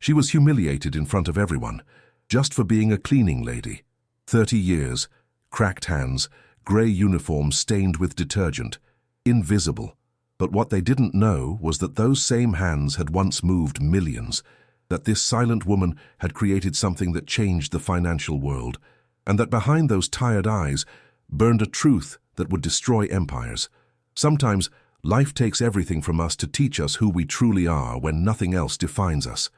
She was humiliated in front of everyone, just for being a cleaning lady. 30 years, cracked hands, grey uniform stained with detergent, invisible. But what they didn't know was that those same hands had once moved millions, that this silent woman had created something that changed the financial world, and that behind those tired eyes burned a truth that would destroy empires. Sometimes, life takes everything from us to teach us who we truly are when nothing else defines us.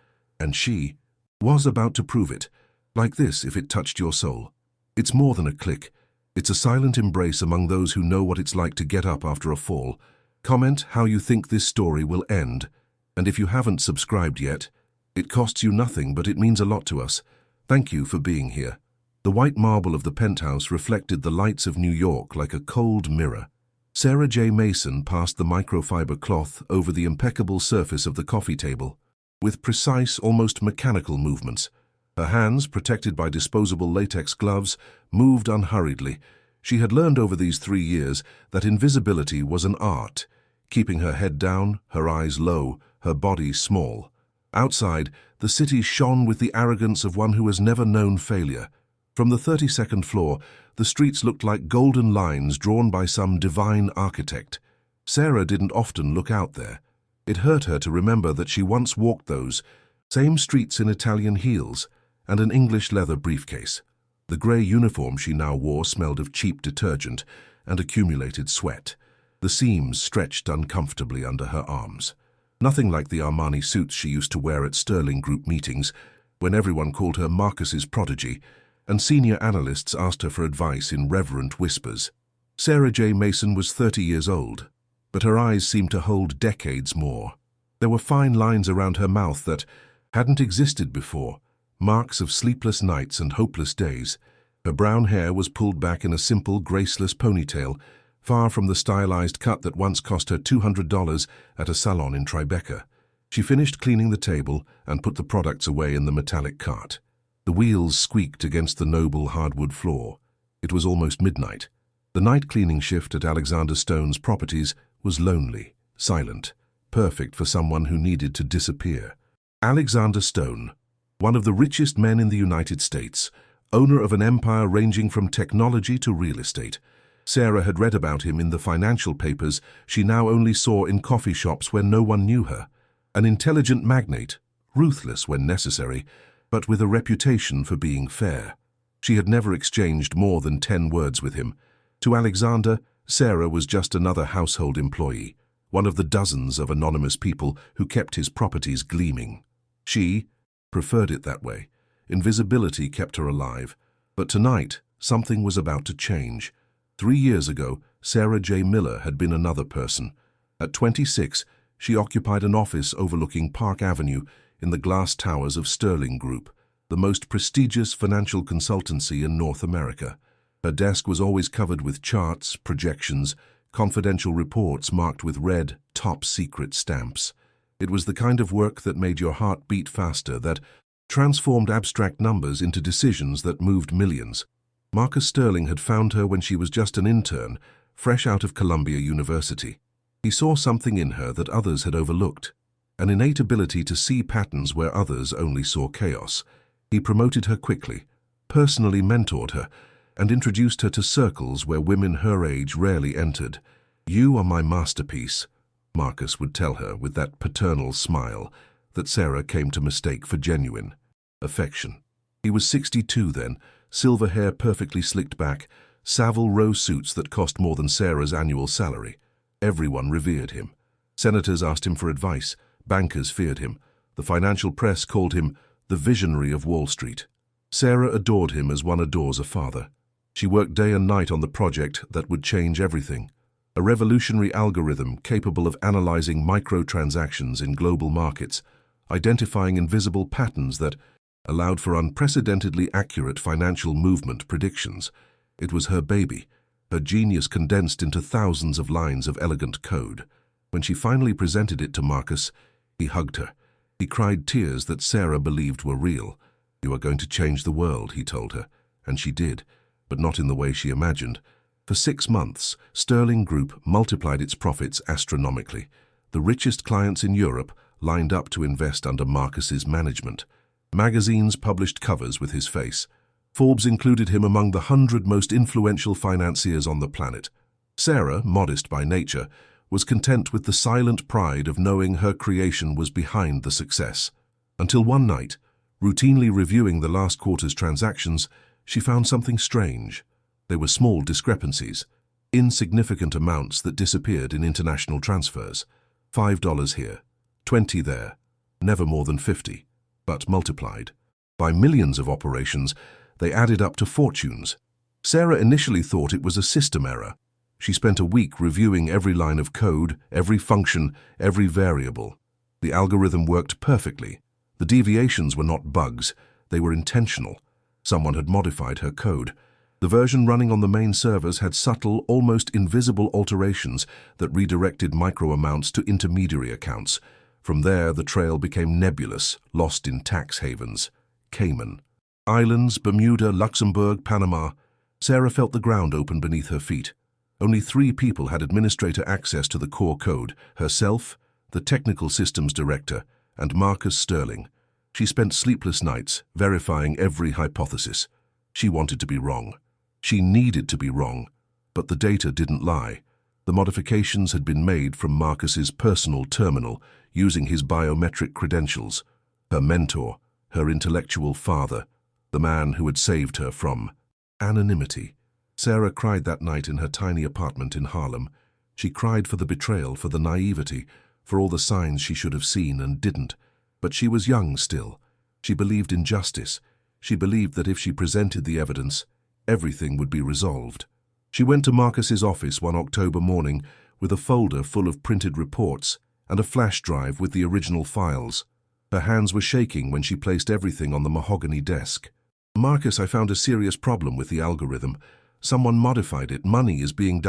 And she was about to prove it. Like this, if it touched your soul. It's more than a click. It's a silent embrace among those who know what it's like to get up after a fall. Comment how you think this story will end. And if you haven't subscribed yet, it costs you nothing, but it means a lot to us. Thank you for being here. The white marble of the penthouse reflected the lights of New York like a cold mirror. Sarah J. Mason passed the microfiber cloth over the impeccable surface of the coffee table, with precise, almost mechanical movements. Her hands, protected by disposable latex gloves, moved unhurriedly. She had learned over these 3 years that invisibility was an art, keeping her head down, her eyes low, her body small. Outside, the city shone with the arrogance of one who has never known failure. From the 32nd floor, the streets looked like golden lines drawn by some divine architect. Sarah didn't often look out there. It hurt her to remember that she once walked those same streets in Italian heels and an English leather briefcase. The grey uniform she now wore smelled of cheap detergent and accumulated sweat. The seams stretched uncomfortably under her arms. Nothing like the Armani suits she used to wear at Sterling Group meetings, when everyone called her Marcus's prodigy, and senior analysts asked her for advice in reverent whispers. Sarah J. Mason was 30 years old, but her eyes seemed to hold decades more. There were fine lines around her mouth that hadn't existed before, marks of sleepless nights and hopeless days. Her brown hair was pulled back in a simple, graceless ponytail, far from the stylized cut that once cost her $200 at a salon in Tribeca. She finished cleaning the table and put the products away in the metallic cart. The wheels squeaked against the noble hardwood floor. It was almost midnight. The night cleaning shift at Alexander Stone's properties was lonely, silent, perfect for someone who needed to disappear. Alexander Stone, one of the richest men in the United States, owner of an empire ranging from technology to real estate. Sarah had read about him in the financial papers she now only saw in coffee shops where no one knew her. An intelligent magnate, ruthless when necessary, but with a reputation for being fair. She had never exchanged more than 10 words with him. To Alexander, Sarah was just another household employee, one of the dozens of anonymous people who kept his properties gleaming. She preferred it that way. Invisibility kept her alive. But tonight, something was about to change. 3 years ago, Sarah J. Miller had been another person. At 26, she occupied an office overlooking Park Avenue in the glass towers of Sterling Group, the most prestigious financial consultancy in North America. Her desk was always covered with charts, projections, confidential reports marked with red, top-secret stamps. It was the kind of work that made your heart beat faster, that transformed abstract numbers into decisions that moved millions. Marcus Sterling had found her when she was just an intern, fresh out of Columbia University. He saw something in her that others had overlooked, an innate ability to see patterns where others only saw chaos. He promoted her quickly, personally mentored her, and introduced her to circles where women her age rarely entered. "You are my masterpiece," Marcus would tell her with that paternal smile that Sarah came to mistake for genuine affection. He was 62 then, silver hair perfectly slicked back, Savile Row suits that cost more than Sarah's annual salary. Everyone revered him. Senators asked him for advice. Bankers feared him. The financial press called him the visionary of Wall Street. Sarah adored him as one adores a father. She worked day and night on the project that would change everything. A revolutionary algorithm capable of analyzing microtransactions in global markets, identifying invisible patterns that allowed for unprecedentedly accurate financial movement predictions. It was her baby, her genius condensed into thousands of lines of elegant code. When she finally presented it to Marcus, he hugged her. He cried tears that Sarah believed were real. "You are going to change the world," he told her, and she did, but not in the way she imagined. For 6 months, Sterling Group multiplied its profits astronomically. The richest clients in Europe, lined up to invest under Marcus's management. Magazines published covers with his face. Forbes included him among the 100 most influential financiers on the planet. Sarah, modest by nature, was content with the silent pride of knowing her creation was behind the success. Until one night, routinely reviewing the last quarter's transactions, she found something strange. They were small discrepancies, insignificant amounts that disappeared in international transfers. $5 here, 20 there, never more than 50, but multiplied. By millions of operations, they added up to fortunes. Sarah initially thought it was a system error. She spent a week reviewing every line of code, every function, every variable. The algorithm worked perfectly. The deviations were not bugs, they were intentional. Someone had modified her code. The version running on the main servers had subtle, almost invisible alterations that redirected micro amounts to intermediary accounts. From there, the trail became nebulous, lost in tax havens. Cayman Islands, Bermuda, Luxembourg, Panama. Sarah felt the ground open beneath her feet. Only 3 people had administrator access to the core code: herself, the technical systems director, and Marcus Sterling. She spent sleepless nights verifying every hypothesis. She wanted to be wrong. She needed to be wrong, but the data didn't lie. The modifications had been made from Marcus's personal terminal, using his biometric credentials. Her mentor, her intellectual father, the man who had saved her from anonymity. Sarah cried that night in her tiny apartment in Harlem. She cried for the betrayal, for the naivety, for all the signs she should have seen and didn't. But she was young still. She believed in justice. She believed that if she presented the evidence, everything would be resolved. She went to Marcus's office one October morning with a folder full of printed reports and a flash drive with the original files. Her hands were shaking when she placed everything on the mahogany desk. "Marcus, I found a serious problem with the algorithm. Someone modified it. Money is being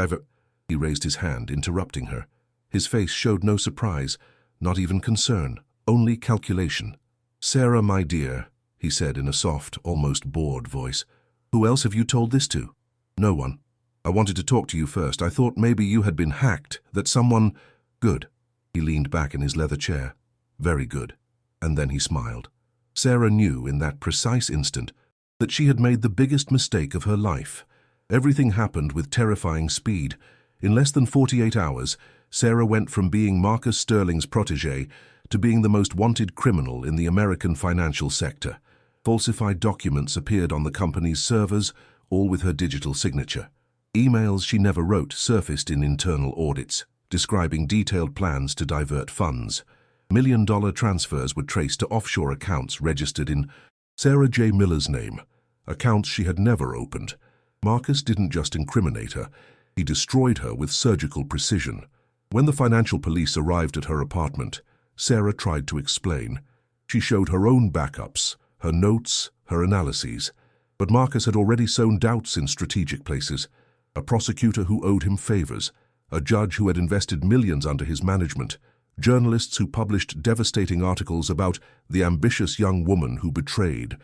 He raised his hand, interrupting her. His face showed no surprise, not even concern, only calculation. "Sarah, my dear," he said in a soft, almost bored voice, "who else have you told this to?" "No one. I wanted to talk to you first. I thought maybe you had been hacked, that someone—" "Good." He leaned back in his leather chair. "Very good." And then he smiled. Sarah knew in that precise instant that she had made the biggest mistake of her life. Everything happened with terrifying speed. In less than 48 hours, Sarah went from being Marcus Sterling's protégé to being the most wanted criminal in the American financial sector. Falsified documents appeared on the company's servers, all with her digital signature. Emails she never wrote surfaced in internal audits, describing detailed plans to divert funds. $1 million transfers were traced to offshore accounts registered in Sarah J. Miller's name, accounts she had never opened. Marcus didn't just incriminate her, he destroyed her with surgical precision. When the financial police arrived at her apartment, Sarah tried to explain. She showed her own backups, her notes, her analyses. But Marcus had already sown doubts in strategic places. A prosecutor who owed him favors, a judge who had invested millions under his management, journalists who published devastating articles about the ambitious young woman who betrayed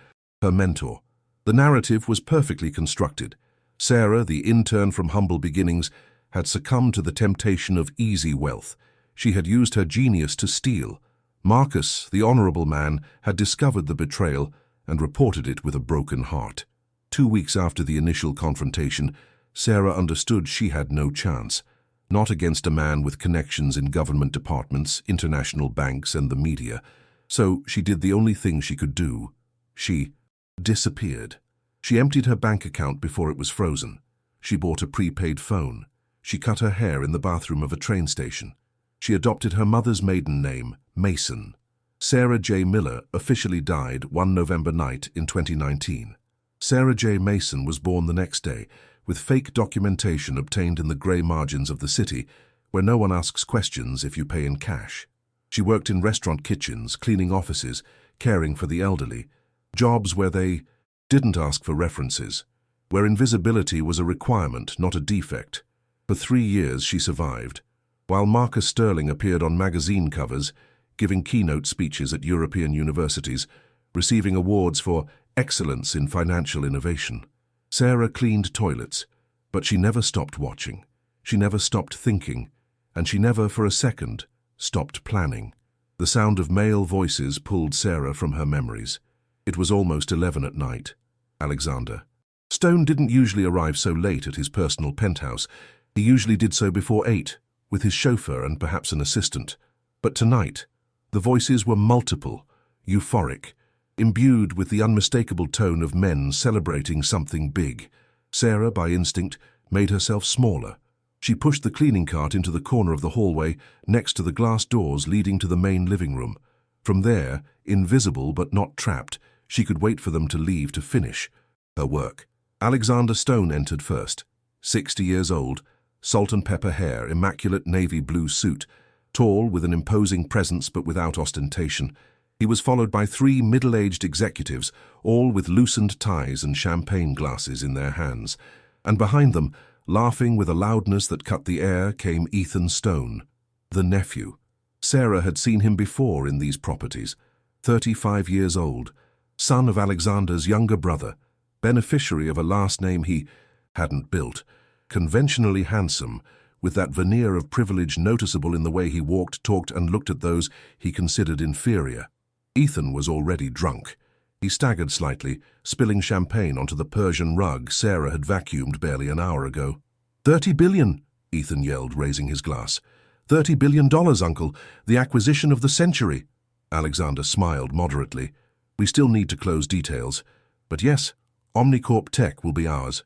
her mentor. The narrative was perfectly constructed. Sarah, the intern from humble beginnings, had succumbed to the temptation of easy wealth. She had used her genius to steal. Marcus, the honorable man, had discovered the betrayal and reported it with a broken heart. 2 weeks after the initial confrontation, Sarah understood she had no chance. Not against a man with connections in government departments, international banks, and the media. So she did the only thing she could do. She disappeared. She emptied her bank account before it was frozen. She bought a prepaid phone. She cut her hair in the bathroom of a train station. She adopted her mother's maiden name, Mason. Sarah J. Miller officially died one November night in 2019. Sarah J. Mason was born the next day, with fake documentation obtained in the grey margins of the city, where no one asks questions if you pay in cash. She worked in restaurant kitchens, cleaning offices, caring for the elderly, jobs where they didn't ask for references, where invisibility was a requirement, not a defect. For 3 years she survived, while Marcus Sterling appeared on magazine covers, giving keynote speeches at European universities, receiving awards for excellence in financial innovation. Sarah cleaned toilets, but she never stopped watching. She never stopped thinking, and she never, for a second, stopped planning. The sound of male voices pulled Sarah from her memories. It was almost 11 at night. Alexander Stone didn't usually arrive so late at his personal penthouse. He usually did so before 8, with his chauffeur and perhaps an assistant. But tonight, the voices were multiple, euphoric, imbued with the unmistakable tone of men celebrating something big. Sarah, by instinct, made herself smaller. She pushed the cleaning cart into the corner of the hallway next to the glass doors leading to the main living room. From there, invisible but not trapped, she could wait for them to leave to finish her work. Alexander Stone entered first. 60 years old, salt and pepper hair, immaculate navy blue suit, tall with an imposing presence but without ostentation. He was followed by 3 middle-aged executives, all with loosened ties and champagne glasses in their hands. And behind them, laughing with a loudness that cut the air, came Ethan Stone, the nephew. Sarah had seen him before in these properties. 35 years old, son of Alexander's younger brother, beneficiary of a last name he hadn't built, conventionally handsome, with that veneer of privilege noticeable in the way he walked, talked, and looked at those he considered inferior. Ethan was already drunk. He staggered slightly, spilling champagne onto the Persian rug Sarah had vacuumed barely an hour ago. "$30 billion, Ethan yelled, raising his glass. $30 billion, Uncle, the acquisition of the century. Alexander smiled moderately. We still need to close details. But yes, Omnicorp Tech will be ours.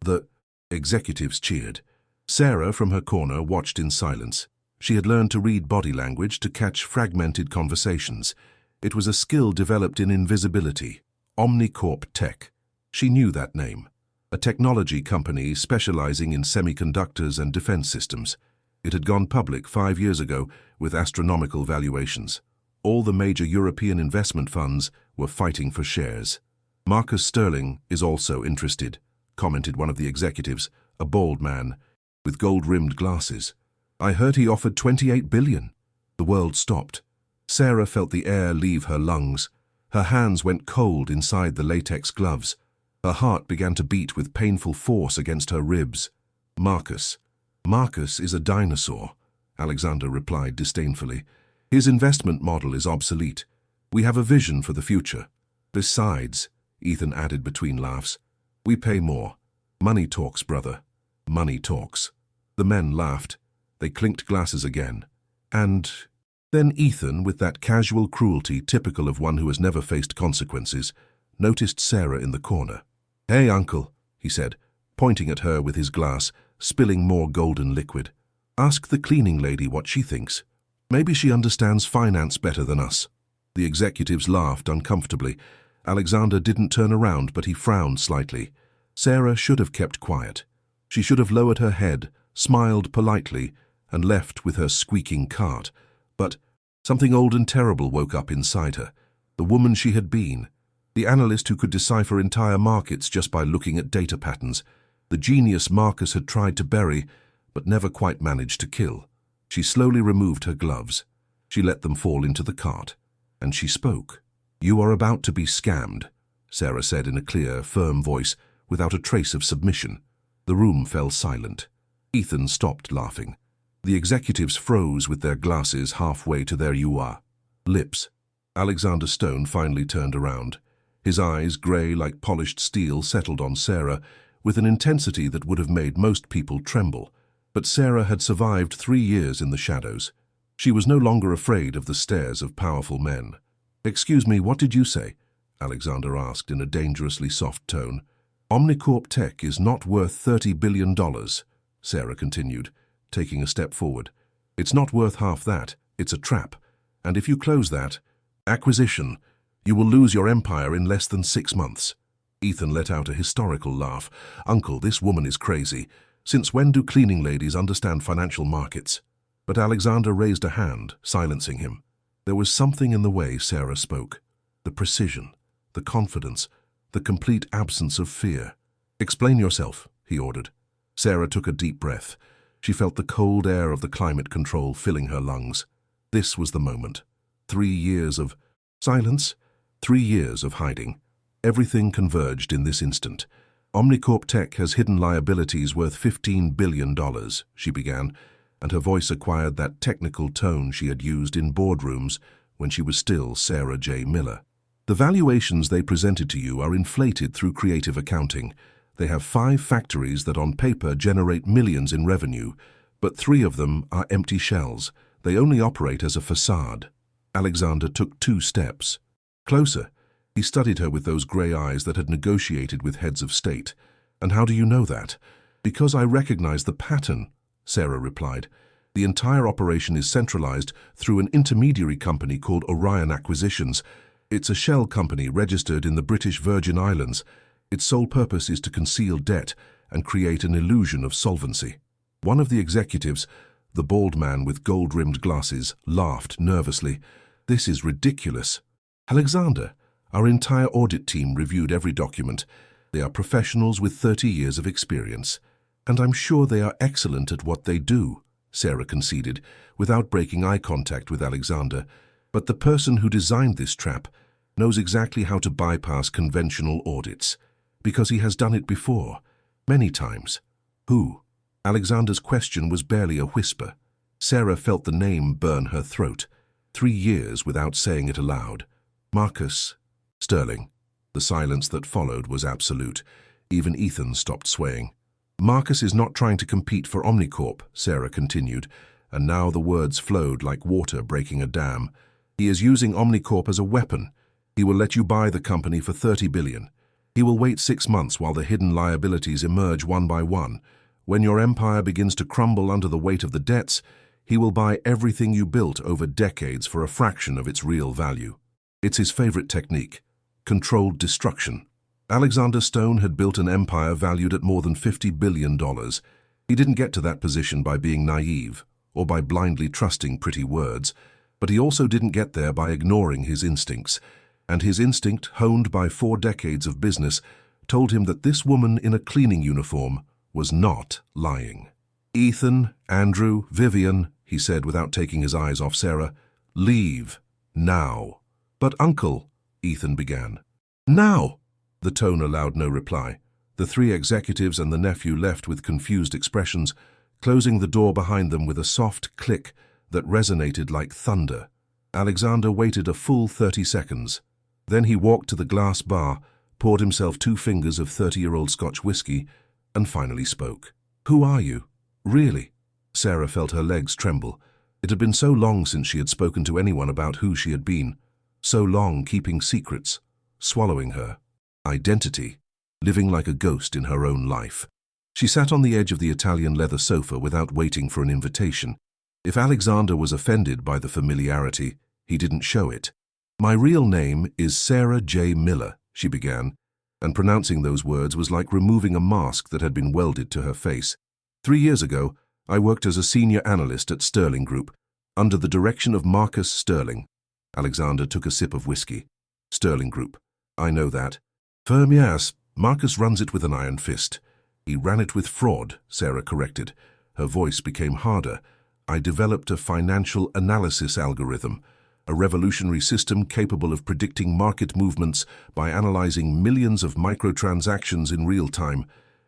The executives cheered. Sarah, from her corner, watched in silence. She had learned to read body language to catch fragmented conversations. It was a skill developed in invisibility. Omnicorp Tech. She knew that name. A technology company specializing in semiconductors and defense systems. It had gone public 5 years ago with astronomical valuations. All the major European investment funds were fighting for shares. "Marcus Sterling is also interested," commented one of the executives, a bald man, with gold-rimmed glasses. "I heard he offered $28 billion. The world stopped. Sarah felt the air leave her lungs. Her hands went cold inside the latex gloves. Her heart began to beat with painful force against her ribs. "Marcus is a dinosaur," Alexander replied disdainfully. "His investment model is obsolete. We have a vision for the future. Besides," Ethan added between laughs, "we pay more. Money talks, brother. Money talks." The men laughed. They clinked glasses again. And then Ethan, with that casual cruelty typical of one who has never faced consequences, noticed Sarah in the corner. "Hey, Uncle," he said, pointing at her with his glass, spilling more golden liquid. "Ask the cleaning lady what she thinks. Maybe she understands finance better than us." The executives laughed uncomfortably. Alexander didn't turn around, but he frowned slightly. Sarah should have kept quiet. She should have lowered her head, smiled politely, and left with her squeaking cart. But something old and terrible woke up inside her. The woman she had been. The analyst who could decipher entire markets just by looking at data patterns. The genius Marcus had tried to bury, but never quite managed to kill. She slowly removed her gloves. She let them fall into the cart. And she spoke. "You are about to be scammed," Sarah said in a clear, firm voice, without a trace of submission. The room fell silent. Ethan stopped laughing. The executives froze with their glasses halfway to their lips. Alexander Stone finally turned around. His eyes, grey like polished steel, settled on Sarah with an intensity that would have made most people tremble. But Sarah had survived 3 years in the shadows. She was no longer afraid of the stares of powerful men. "Excuse me, what did you say?" Alexander asked in a dangerously soft tone. "Omnicorp Tech is not worth $30 billion, Sarah continued, taking a step forward. "It's not worth half that. It's a trap. And if you close that acquisition, you will lose your empire in less than 6 months." Ethan let out a historical laugh. "Uncle, this woman is crazy. Since when do cleaning ladies understand financial markets?" But Alexander raised a hand, silencing him. There was something in the way Sarah spoke. The precision, the confidence, the complete absence of fear. "Explain yourself," he ordered. Sarah took a deep breath. She felt the cold air of the climate control filling her lungs. This was the moment. 3 years of silence, 3 years of hiding. Everything converged in this instant. "Omnicorp Tech has hidden liabilities worth $15 billion, she began, and her voice acquired that technical tone she had used in boardrooms when she was still Sarah J. Miller. The valuations they presented to you are inflated through creative accounting. They have 5 factories that on paper generate millions in revenue, but 3 of them are empty shells. They only operate as a facade. Alexander took 2 steps. Closer, he studied her with those grey eyes that had negotiated with heads of state. "And how do you know that?" "Because I recognize the pattern," Sarah replied. "The entire operation is centralized through an intermediary company called Orion Acquisitions. It's a shell company registered in the British Virgin Islands. Its sole purpose is to conceal debt and create an illusion of solvency." One of the executives, the bald man with gold-rimmed glasses, laughed nervously. "This is ridiculous." "Alexander, our entire audit team reviewed every document. They are professionals with 30 years of experience. And I'm sure they are excellent at what they do," Sarah conceded, without breaking eye contact with Alexander. "But the person who designed this trap knows exactly how to bypass conventional audits, because he has done it before, many times." "Who?" Alexander's question was barely a whisper. Sarah felt the name burn her throat. 3 years without saying it aloud. "Marcus Sterling." The silence that followed was absolute. Even Ethan stopped swaying. "Marcus is not trying to compete for Omnicorp," Sarah continued, and now the words flowed like water breaking a dam. "He is using Omnicorp as a weapon. He will let you buy the company for $30 billion. He will wait 6 months while the hidden liabilities emerge one by one. When your empire begins to crumble under the weight of the debts, he will buy everything you built over decades for a fraction of its real value. It's his favorite technique, controlled destruction." Alexander Stone had built an empire valued at more than $50 billion. He didn't get to that position by being naive or by blindly trusting pretty words, but he also didn't get there by ignoring his instincts. And his instinct, honed by 4 decades of business, told him that this woman in a cleaning uniform was not lying. "Ethan, Andrew, Vivian," he said without taking his eyes off Sarah, "leave. Now." "But Uncle," Ethan began. "Now!" The tone allowed no reply. The 3 executives and the nephew left with confused expressions, closing the door behind them with a soft click that resonated like thunder. Alexander waited a full 30 seconds. Then he walked to the glass bar, poured himself 2 fingers of 30-year-old Scotch whiskey, and finally spoke. "Who are you? Really?" Sarah felt her legs tremble. It had been so long since she had spoken to anyone about who she had been. So long keeping secrets, swallowing her identity, living like a ghost in her own life. She sat on the edge of the Italian leather sofa without waiting for an invitation. If Alexander was offended by the familiarity, he didn't show it. "My real name is Sarah J. Miller," she began, and pronouncing those words was like removing a mask that had been welded to her face. 3 years ago, I worked as a senior analyst at Sterling Group, under the direction of Marcus Sterling." Alexander took a sip of whiskey. "Sterling Group. I know that. Firm, yes. Marcus runs it with an iron fist." "He ran it with fraud," Sarah corrected. Her voice became harder. "I developed a financial analysis algorithm, a revolutionary system capable of predicting market movements by analyzing millions of microtransactions in real time.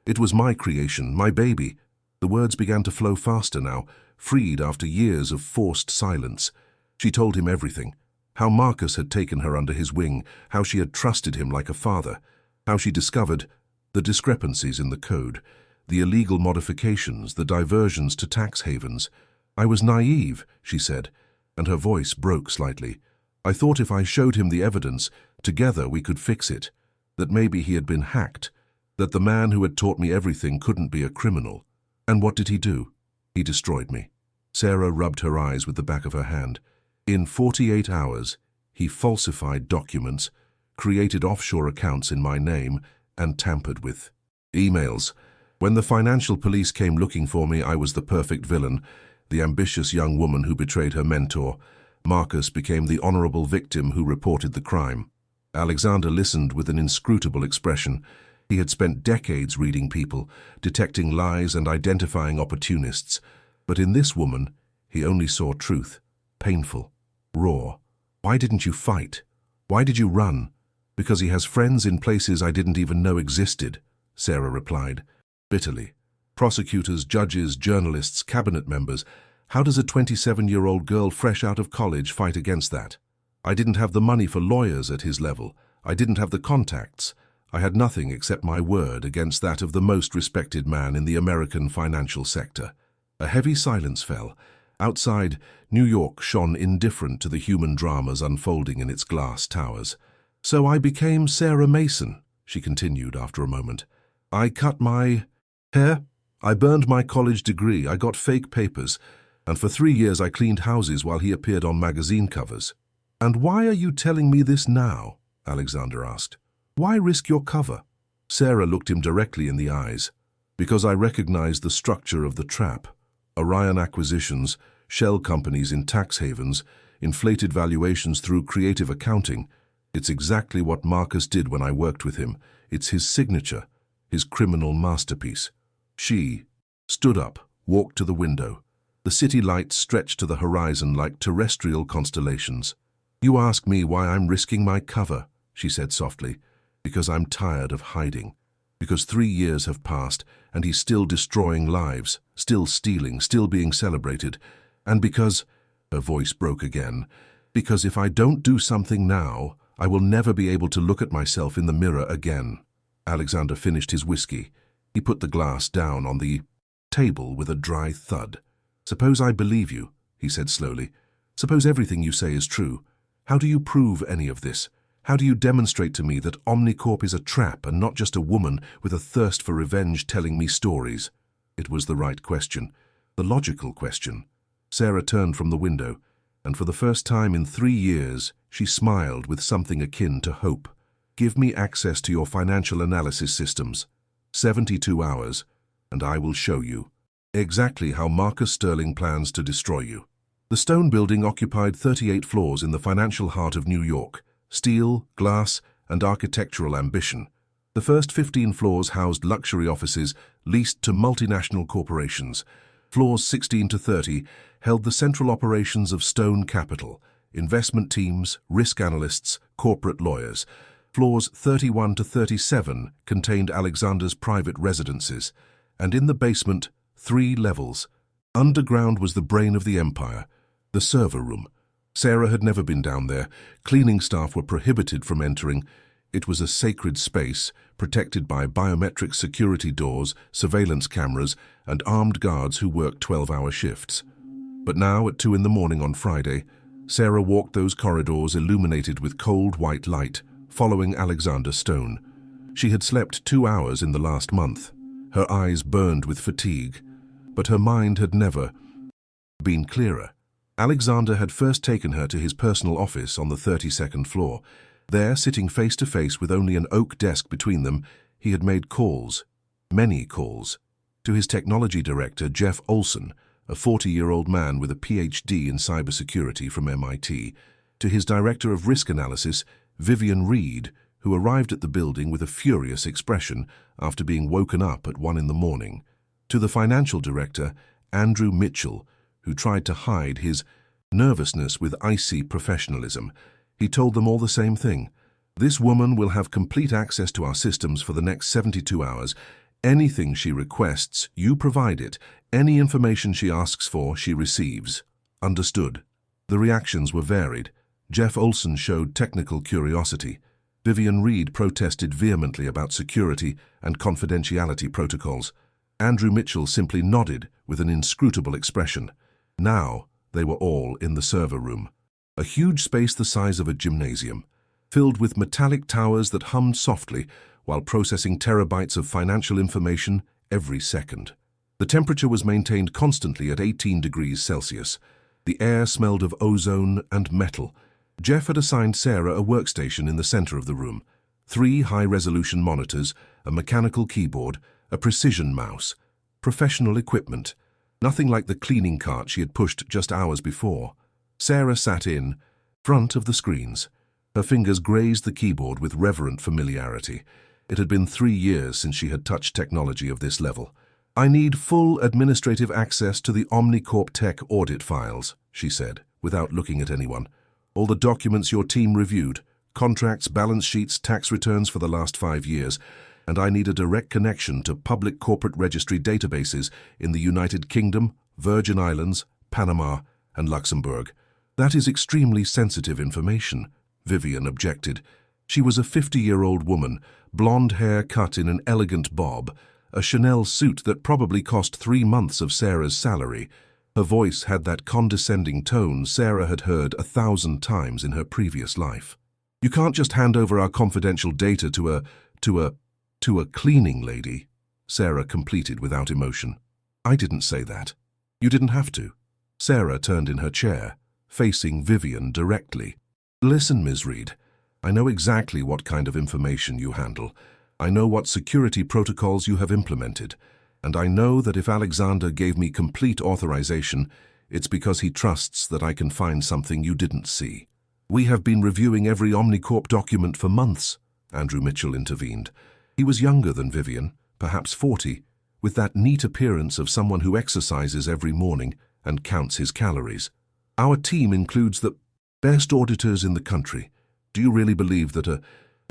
It was my creation, my baby." The words began to flow faster now, freed after years of forced silence. She told him everything. How Marcus had taken her under his wing, how she had trusted him like a father, how she discovered the discrepancies in the code, the illegal modifications, the diversions to tax havens. "I was naive," she said, and her voice broke slightly. "I thought if I showed him the evidence, together we could fix it, that maybe he had been hacked, that the man who had taught me everything couldn't be a criminal. And what did he do? He destroyed me." Sarah rubbed her eyes with the back of her hand. "In 48 hours, he falsified documents, created offshore accounts in my name, and tampered with emails. When the financial police came looking for me, I was the perfect villain, the ambitious young woman who betrayed her mentor. Marcus became the honorable victim who reported the crime." Alexander listened with an inscrutable expression. He had spent decades reading people, detecting lies and identifying opportunists. But in this woman, he only saw truth, painful, raw. "Why didn't you fight? Why did you run?" "Because he has friends in places I didn't even know existed," Sarah replied, bitterly. "Prosecutors, judges, journalists, cabinet members. How does a 27-year-old girl fresh out of college fight against that?" I didn't have the money for lawyers at his level. I didn't have the contacts. I had nothing except my word against that of the most respected man in the American financial sector. A heavy silence fell. Outside, New York shone indifferent to the human dramas unfolding in its glass towers. "So I became Sarah Mason," she continued after a moment. "I cut my hair. I burned my college degree. I got fake papers. And for 3 years I cleaned houses while he appeared on magazine covers." "And why are you telling me this now?" Alexander asked. "Why risk your cover?" Sarah looked him directly in the eyes. "Because I recognize the structure of the trap. Orion acquisitions, shell companies in tax havens, inflated valuations through creative accounting. It's exactly what Marcus did when I worked with him. It's his signature, his criminal masterpiece." She stood up, walked to the window. The city lights stretched to the horizon like terrestrial constellations. "You ask me why I'm risking my cover," she said softly. "Because I'm tired of hiding. Because 3 years have passed and he's still destroying lives, still stealing, still being celebrated. And because," her voice broke again, "because if I don't do something now, I will never be able to look at myself in the mirror again." Alexander finished his whiskey. He put the glass down on the table with a dry thud. "Suppose I believe you," he said slowly. "Suppose everything you say is true. How do you prove any of this? How do you demonstrate to me that Omnicorp is a trap and not just a woman with a thirst for revenge telling me stories?" It was the right question, the logical question. Sarah turned from the window, and for the first time in 3 years, she smiled with something akin to hope. "Give me access to your financial analysis systems. 72 hours, and I will show you exactly how Marcus Sterling plans to destroy you." The stone building occupied 38 floors in the financial heart of New York. Steel, glass, and architectural ambition. The first 15 floors housed luxury offices leased to multinational corporations. Floors 16 to 30 held the central operations of Stone Capital, investment teams, risk analysts, corporate lawyers. Floors 31 to 37 contained Alexander's private residences, and in the basement, 3 levels. Underground was the brain of the empire, the server room. Sarah had never been down there. Cleaning staff were prohibited from entering. It was a sacred space, protected by biometric security doors, surveillance cameras, and armed guards who worked 12-hour shifts. But now, at 2 in the morning on Friday, Sarah walked those corridors illuminated with cold white light, following Alexander Stone. She had slept 2 hours in the last month. Her eyes burned with fatigue, but her mind had never been clearer. Alexander had first taken her to his personal office on the 32nd floor. There, sitting face to face with only an oak desk between them, he had made calls, many calls, to his technology director, Jeff Olson, a 40-year-old man with a PhD in cybersecurity from MIT, to his director of risk analysis, Vivian Reed, who arrived at the building with a furious expression after being woken up at 1 in the morning, to the financial director, Andrew Mitchell, who tried to hide his nervousness with icy professionalism. He told them all the same thing. "This woman will have complete access to our systems for the next 72 hours. Anything she requests, you provide it. Any information she asks for, she receives. Understood?" The reactions were varied. Jeff Olson showed technical curiosity. Vivian Reed protested vehemently about security and confidentiality protocols. Andrew Mitchell simply nodded with an inscrutable expression. Now they were all in the server room, a huge space the size of a gymnasium, filled with metallic towers that hummed softly while processing terabytes of financial information every second. The temperature was maintained constantly at 18 degrees Celsius. The air smelled of ozone and metal. Jeff had assigned Sarah a workstation in the center of the room. 3 high-resolution monitors, a mechanical keyboard, a precision mouse. Professional equipment. Nothing like the cleaning cart she had pushed just hours before. Sarah sat in front of the screens. Her fingers grazed the keyboard with reverent familiarity. It had been 3 years since she had touched technology of this level. "I need full administrative access to the Omnicorp Tech audit files," she said, without looking at anyone. "All the documents your team reviewed, contracts, balance sheets, tax returns for the last 5 years, and I need a direct connection to public corporate registry databases in the United Kingdom, Virgin Islands, Panama, and Luxembourg. That is extremely sensitive information, Vivian objected. She was a 50-year-old woman, blonde hair cut in an elegant bob, a Chanel suit that probably cost 3 months of Sarah's salary. Her voice had that condescending tone Sarah had heard 1,000 times in her previous life. You can't just hand over our confidential data to a cleaning lady, Sarah completed without emotion. I didn't say that. You didn't have to. Sarah turned in her chair, facing Vivian directly. Listen, Ms. Reed, I know exactly what kind of information you handle. I know what security protocols you have implemented. And I know that if Alexander gave me complete authorization, it's because he trusts that I can find something you didn't see. We have been reviewing every Omnicorp document for months, Andrew Mitchell intervened. He was younger than Vivian, perhaps 40, with that neat appearance of someone who exercises every morning and counts his calories. Our team includes the best auditors in the country. Do you really believe that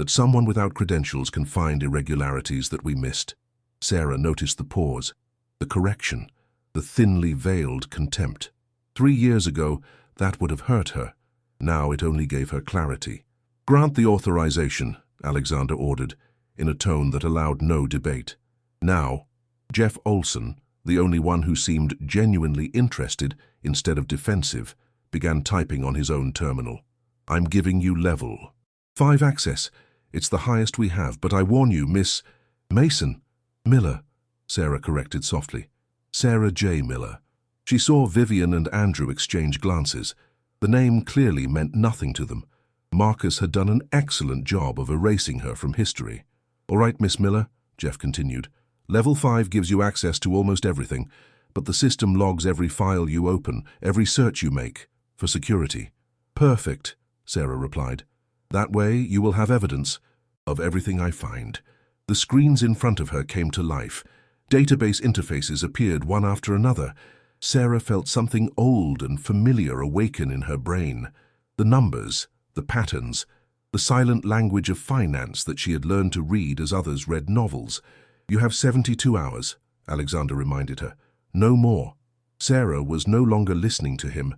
someone without credentials can find irregularities that we missed? Sarah noticed the pause, the correction, the thinly veiled contempt. 3 years ago, that would have hurt her. Now it only gave her clarity. Grant the authorization, Alexander ordered, in a tone that allowed no debate. Now, Jeff Olson, the only one who seemed genuinely interested instead of defensive, began typing on his own terminal. I'm giving you level 5 access. It's the highest we have, but I warn you, Miss Mason. Miller, Sarah corrected softly. Sarah J. Miller. She saw Vivian and Andrew exchange glances. The name clearly meant nothing to them. Marcus had done an excellent job of erasing her from history. All right, Miss Miller, Jeff continued. Level 5 gives you access to almost everything, but the system logs every file you open, every search you make, for security. Perfect, Sarah replied. That way you will have evidence of everything I find. The screens in front of her came to life. Database interfaces appeared one after another. Sarah felt something old and familiar awaken in her brain. The numbers, the patterns, the silent language of finance that she had learned to read as others read novels. You have 72 hours, Alexander reminded her. No more. Sarah was no longer listening to him.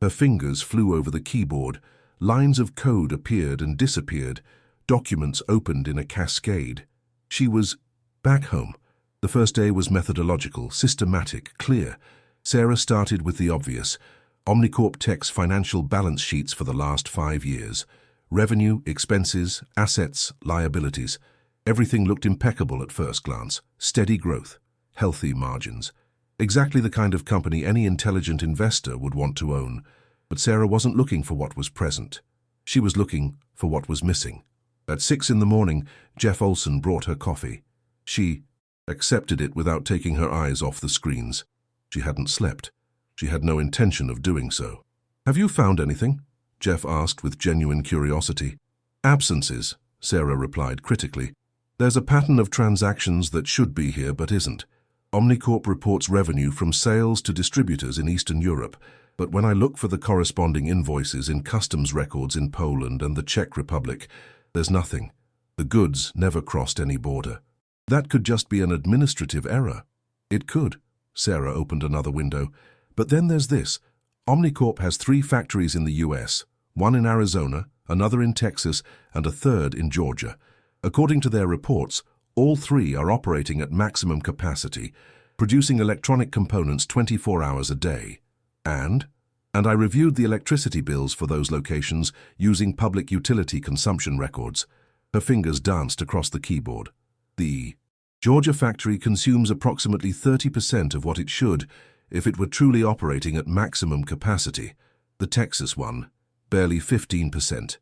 Her fingers flew over the keyboard. Lines of code appeared and disappeared. Documents opened in a cascade. She was back home. The first day was methodological, systematic, clear. Sarah started with the obvious. Omnicorp Tech's financial balance sheets for the last 5 years. Revenue, expenses, assets, liabilities. Everything looked impeccable at first glance. Steady growth, healthy margins. Exactly the kind of company any intelligent investor would want to own. But Sarah wasn't looking for what was present. She was looking for what was missing. At 6 in the morning, Jeff Olson brought her coffee. She accepted it without taking her eyes off the screens. She hadn't slept. She had no intention of doing so. Have you found anything? Jeff asked with genuine curiosity. Absences, Sarah replied critically. There's a pattern of transactions that should be here but isn't. Omnicorp reports revenue from sales to distributors in Eastern Europe, but when I look for the corresponding invoices in customs records in Poland and the Czech Republic, there's nothing. The goods never crossed any border. That could just be an administrative error. It could. Sarah opened another window. But then there's this. Omnicorp has 3 factories in the US, one in Arizona, another in Texas, and a third in Georgia. According to their reports, all 3 are operating at maximum capacity, producing electronic components 24 hours a day. And I reviewed the electricity bills for those locations using public utility consumption records. Her fingers danced across the keyboard. The Georgia factory consumes approximately 30% of what it should if it were truly operating at maximum capacity. The Texas one, barely 15%.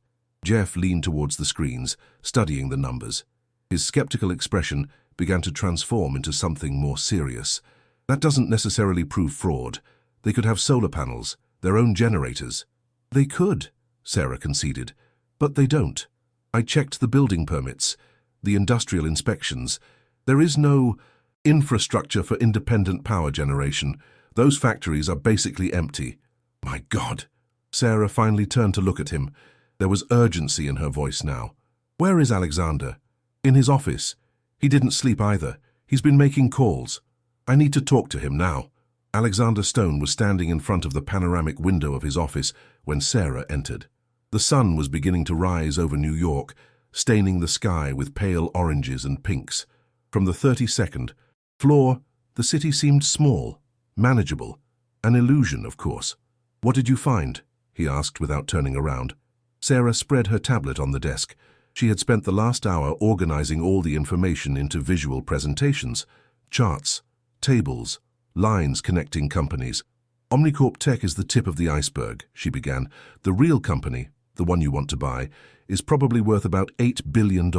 Jeff leaned towards the screens, studying the numbers. His skeptical expression began to transform into something more serious. That doesn't necessarily prove fraud. They could have solar panels, their own generators. They could, Sarah conceded, but they don't. I checked the building permits, the industrial inspections. There is no infrastructure for independent power generation. Those factories are basically empty. My God! Sarah finally turned to look at him. There was urgency in her voice now. Where is Alexander? In his office. He didn't sleep either. He's been making calls. I need to talk to him now. Alexander Stone was standing in front of the panoramic window of his office when Sarah entered. The sun was beginning to rise over New York, staining the sky with pale oranges and pinks. From the 32nd floor, the city seemed small, manageable, an illusion, of course. "What did you find?" he asked without turning around. Sarah spread her tablet on the desk. She had spent the last hour organizing all the information into visual presentations, charts, tables, lines connecting companies. "Omnicorp Tech is the tip of the iceberg," she began. "The real company, the one you want to buy, is probably worth about $8 billion.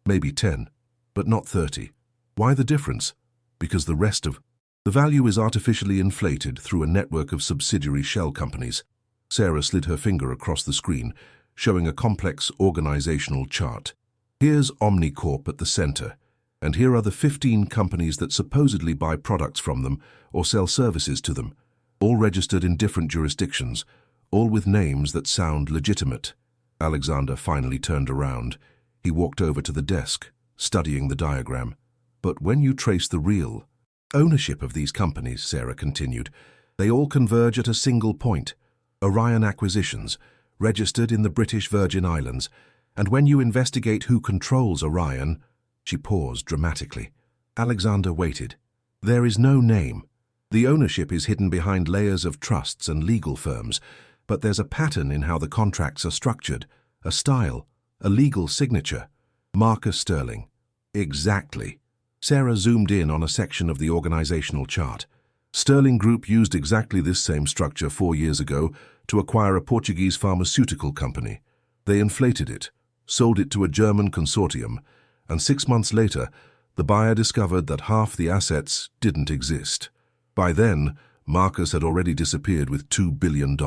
Maybe 10, but not 30. Why the difference? Because the rest of the value is artificially inflated through a network of subsidiary shell companies." Sarah slid her finger across the screen, showing a complex organizational chart. "Here's Omnicorp at the center, and here are the 15 companies that supposedly buy products from them or sell services to them, all registered in different jurisdictions, all with names that sound legitimate." Alexander finally turned around. He walked over to the desk, studying the diagram. "But when you trace the real ownership of these companies," Sarah continued, "they all converge at a single point. Orion Acquisitions, registered in the British Virgin Islands. And when you investigate who controls Orion—" She paused dramatically. Alexander waited. "There is no name. The ownership is hidden behind layers of trusts and legal firms, but there's a pattern in how the contracts are structured, a style, a legal signature. Marcus Sterling." "Exactly." Sarah zoomed in on a section of the organizational chart. "Sterling Group used exactly this same structure 4 years ago to acquire a Portuguese pharmaceutical company. They inflated it, sold it to a German consortium, and 6 months later, the buyer discovered that half the assets didn't exist. By then, Marcus had already disappeared with $2 billion.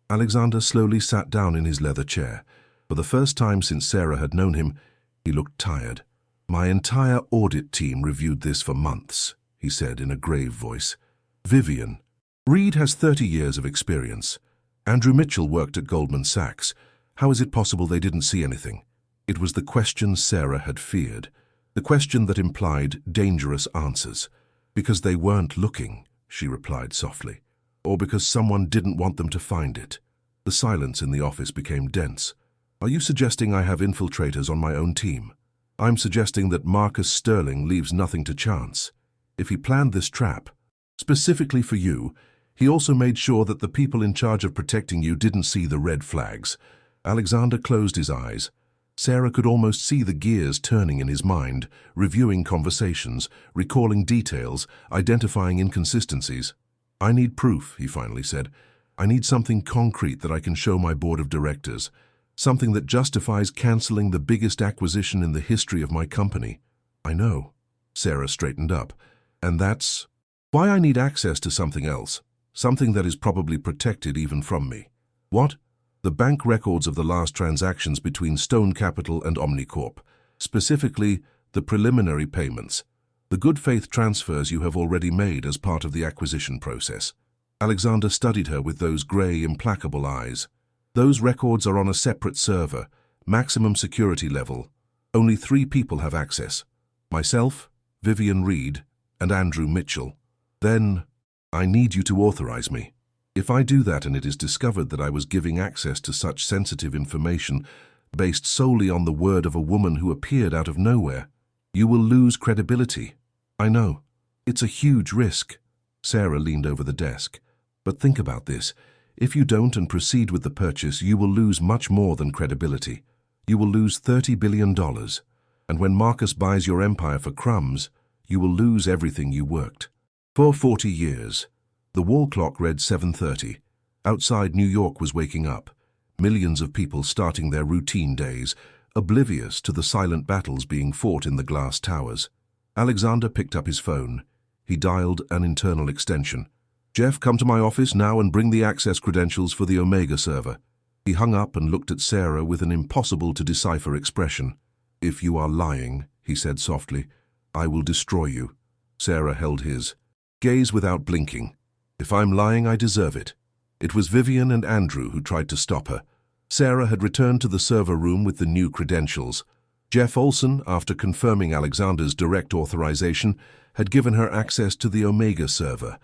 Alexander slowly sat down in his leather chair. For the first time since Sarah had known him, he looked tired. "My entire audit team reviewed this for months," he said in a grave voice. "Vivian, Reed has 30 years of experience. Andrew Mitchell worked at Goldman Sachs. How is it possible they didn't see anything?" It was the question Sarah had feared, the question that implied dangerous answers. "Because they weren't looking," she replied softly. "Or because someone didn't want them to find it." The silence in the office became dense. "Are you suggesting I have infiltrators on my own team?" "I'm suggesting that Marcus Sterling leaves nothing to chance. If he planned this trap, specifically for you, he also made sure that the people in charge of protecting you didn't see the red flags." Alexander closed his eyes. Sarah could almost see the gears turning in his mind, reviewing conversations, recalling details, identifying inconsistencies. "I need proof," he finally said. "I need something concrete that I can show my board of directors. Something that justifies canceling the biggest acquisition in the history of my company." "I know." Sarah straightened up. "And that's why I need access to something else. Something that is probably protected even from me." "What?" "The bank records of the last transactions between Stone Capital and Omnicorp. Specifically, the preliminary payments. The good faith transfers you have already made as part of the acquisition process." Alexander studied her with those grey, implacable eyes. "Those records are on a separate server, maximum security level. Only 3 people have access. Myself, Vivian Reed, and Andrew Mitchell. Then, I need you to authorize me. If I do that and it is discovered that I was giving access to such sensitive information based solely on the word of a woman who appeared out of nowhere, you will lose credibility." "I know. It's a huge risk." Sarah leaned over the desk. "But think about this. If you don't and proceed with the purchase, you will lose much more than credibility. You will lose $30 billion. And when Marcus buys your empire for crumbs, you will lose everything you worked for 40 years. The wall clock read 7:30. Outside, New York was waking up. Millions of people starting their routine days, oblivious to the silent battles being fought in the glass towers. Alexander picked up his phone. He dialed an internal extension. "Jeff, come to my office now and bring the access credentials for the Omega server." He hung up and looked at Sarah with an impossible-to-decipher expression. "If you are lying," he said softly, "I will destroy you." Sarah held his gaze without blinking. "If I'm lying, I deserve it." It was Vivian and Andrew who tried to stop her. Sarah had returned to the server room with the new credentials. Jeff Olson, after confirming Alexander's direct authorization, had given her access to the Omega server,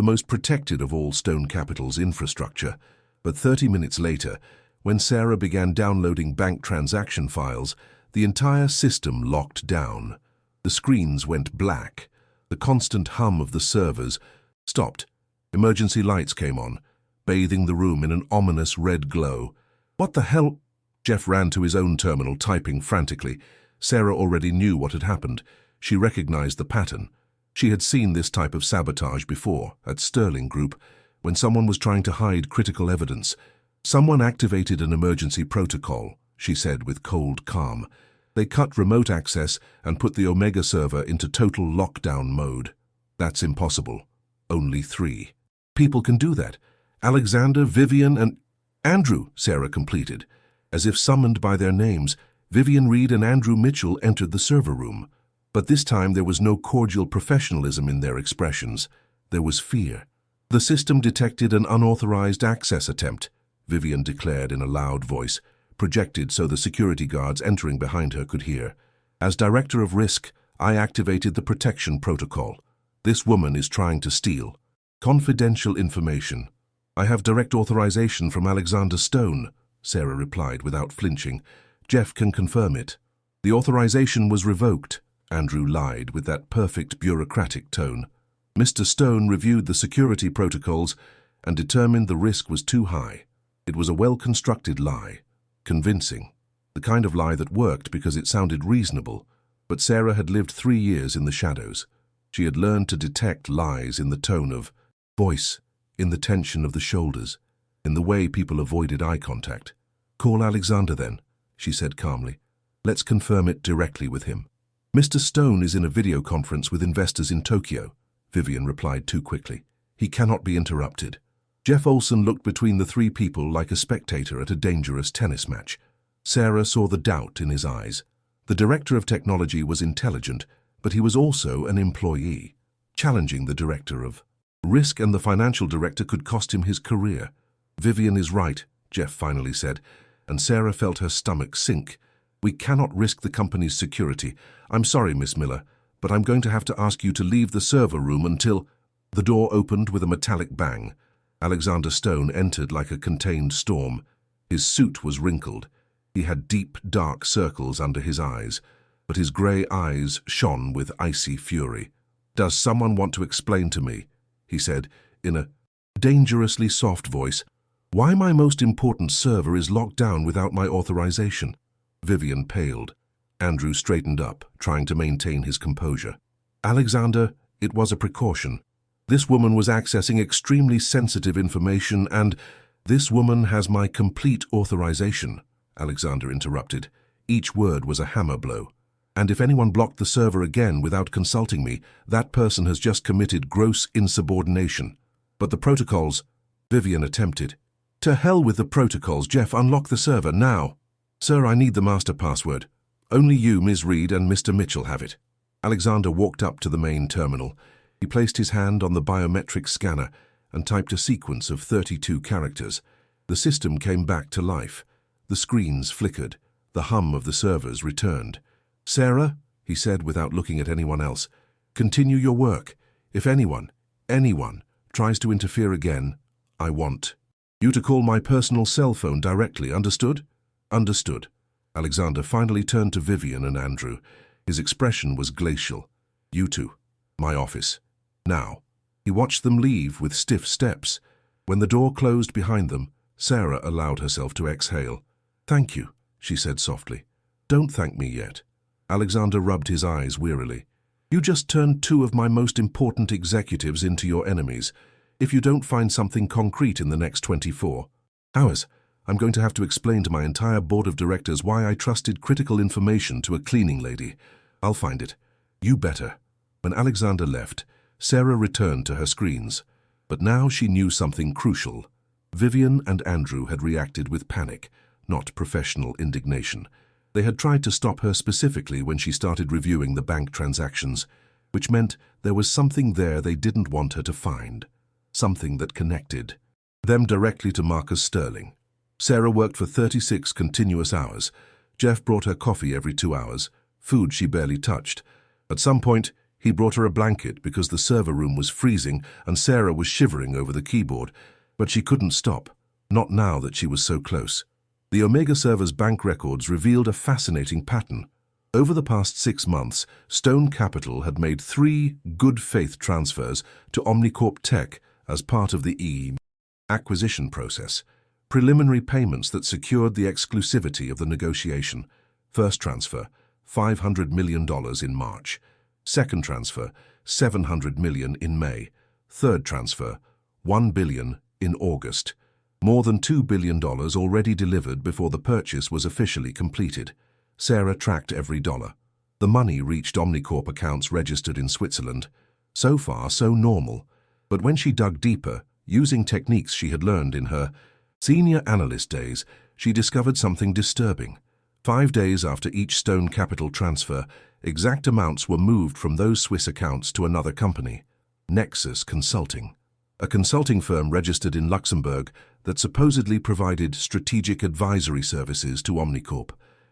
the most protected of all Stone Capital's infrastructure. But 30 minutes later, when Sarah began downloading bank transaction files, the entire system locked down. The screens went black. The constant hum of the servers stopped. Emergency lights came on, bathing the room in an ominous red glow. What the hell? Jeff ran to his own terminal, typing frantically. Sarah already knew what had happened. She recognized the pattern. She had seen this type of sabotage before, at Sterling Group, when someone was trying to hide critical evidence. Someone activated an emergency protocol, she said with cold calm. They cut remote access and put the Omega server into total lockdown mode. That's impossible. Only 3 people can do that. Alexander, Vivian, and Andrew, Sarah completed. As if summoned by their names, Vivian Reed and Andrew Mitchell entered the server room. But this time there was no cordial professionalism in their expressions. There was fear. The system detected an unauthorized access attempt, Vivian declared in a loud voice, projected so the security guards entering behind her could hear. As Director of Risk, I activated the protection protocol. This woman is trying to steal confidential information. I have direct authorization from Alexander Stone, Sarah replied without flinching. Jeff can confirm it. The authorization was revoked, Andrew lied with that perfect bureaucratic tone. Mr. Stone reviewed the security protocols and determined the risk was too high. It was a well-constructed lie. Convincing. The kind of lie that worked because it sounded reasonable. But Sarah had lived 3 years in the shadows. She had learned to detect lies in the tone of voice, in the tension of the shoulders, in the way people avoided eye contact. Call Alexander then, she said calmly. Let's confirm it directly with him. Mr. Stone is in a video conference with investors in Tokyo, Vivian replied too quickly. He cannot be interrupted. Jeff Olson looked between the 3 people like a spectator at a dangerous tennis match. Sarah saw the doubt in his eyes. The director of technology was intelligent, but he was also an employee. Challenging the director of risk and the financial director could cost him his career. Vivian is right, Jeff finally said, and Sarah felt her stomach sink. We cannot risk the company's security. I'm sorry, Miss Miller, but I'm going to have to ask you to leave the server room until... The door opened with a metallic bang. Alexander Stone entered like a contained storm. His suit was wrinkled. He had deep, dark circles under his eyes, but his grey eyes shone with icy fury. Does someone want to explain to me, he said, in a dangerously soft voice, why my most important server is locked down without my authorization? Vivian paled. Andrew straightened up, trying to maintain his composure. Alexander, it was a precaution. This woman was accessing extremely sensitive information and this woman has my complete authorization, Alexander interrupted. Each word was a hammer blow. And if anyone blocked the server again without consulting me, that person has just committed gross insubordination. But the protocols, Vivian attempted. To hell with the protocols, Jeff, unlock the server now. Sir, I need the master password. Only you, Ms. Reed, and Mr. Mitchell have it. Alexander walked up to the main terminal. He placed his hand on the biometric scanner and typed a sequence of 32 characters. The system came back to life. The screens flickered. The hum of the servers returned. Sarah, he said without looking at anyone else, continue your work. If anyone tries to interfere again, I want you to call my personal cell phone directly, understood? Understood. Alexander finally turned to Vivian and Andrew. His expression was glacial. You two. My office. Now. He watched them leave with stiff steps. When the door closed behind them, Sarah allowed herself to exhale. Thank you, she said softly. Don't thank me yet. Alexander rubbed his eyes wearily. You just turned 2 of my most important executives into your enemies. If you don't find something concrete in the next 24 hours, I'm going to have to explain to my entire board of directors why I trusted critical information to a cleaning lady. I'll find it. You better. When Alexander left, Sarah returned to her screens. But now she knew something crucial. Vivian and Andrew had reacted with panic, not professional indignation. They had tried to stop her specifically when she started reviewing the bank transactions, which meant there was something there they didn't want her to find. Something that connected them directly to Marcus Sterling. Sarah worked for 36 continuous hours. Jeff brought her coffee every 2 hours, food she barely touched. At some point, He brought her a blanket because the server room was freezing and Sarah was shivering over the keyboard, but she couldn't stop, not now that she was so close. The Omega server's bank records revealed a fascinating pattern. Over the past 6 months, Stone Capital had made 3 good-faith transfers to Omnicorp Tech as part of the acquisition process, preliminary payments that secured the exclusivity of the negotiation. First transfer, $500 million in March. Second transfer, $700 million in May. Third transfer, $1 billion in August. More than $2 billion already delivered before the purchase was officially completed. Sarah tracked every dollar. The money reached Omnicorp accounts registered in Switzerland. So far, so normal. But when she dug deeper, using techniques she had learned in her senior analyst days, she discovered something disturbing. 5 days after each Stone Capital transfer, exact amounts were moved from those Swiss accounts to another company, Nexus Consulting, a consulting firm registered in Luxembourg that supposedly provided strategic advisory services to Omnicorp.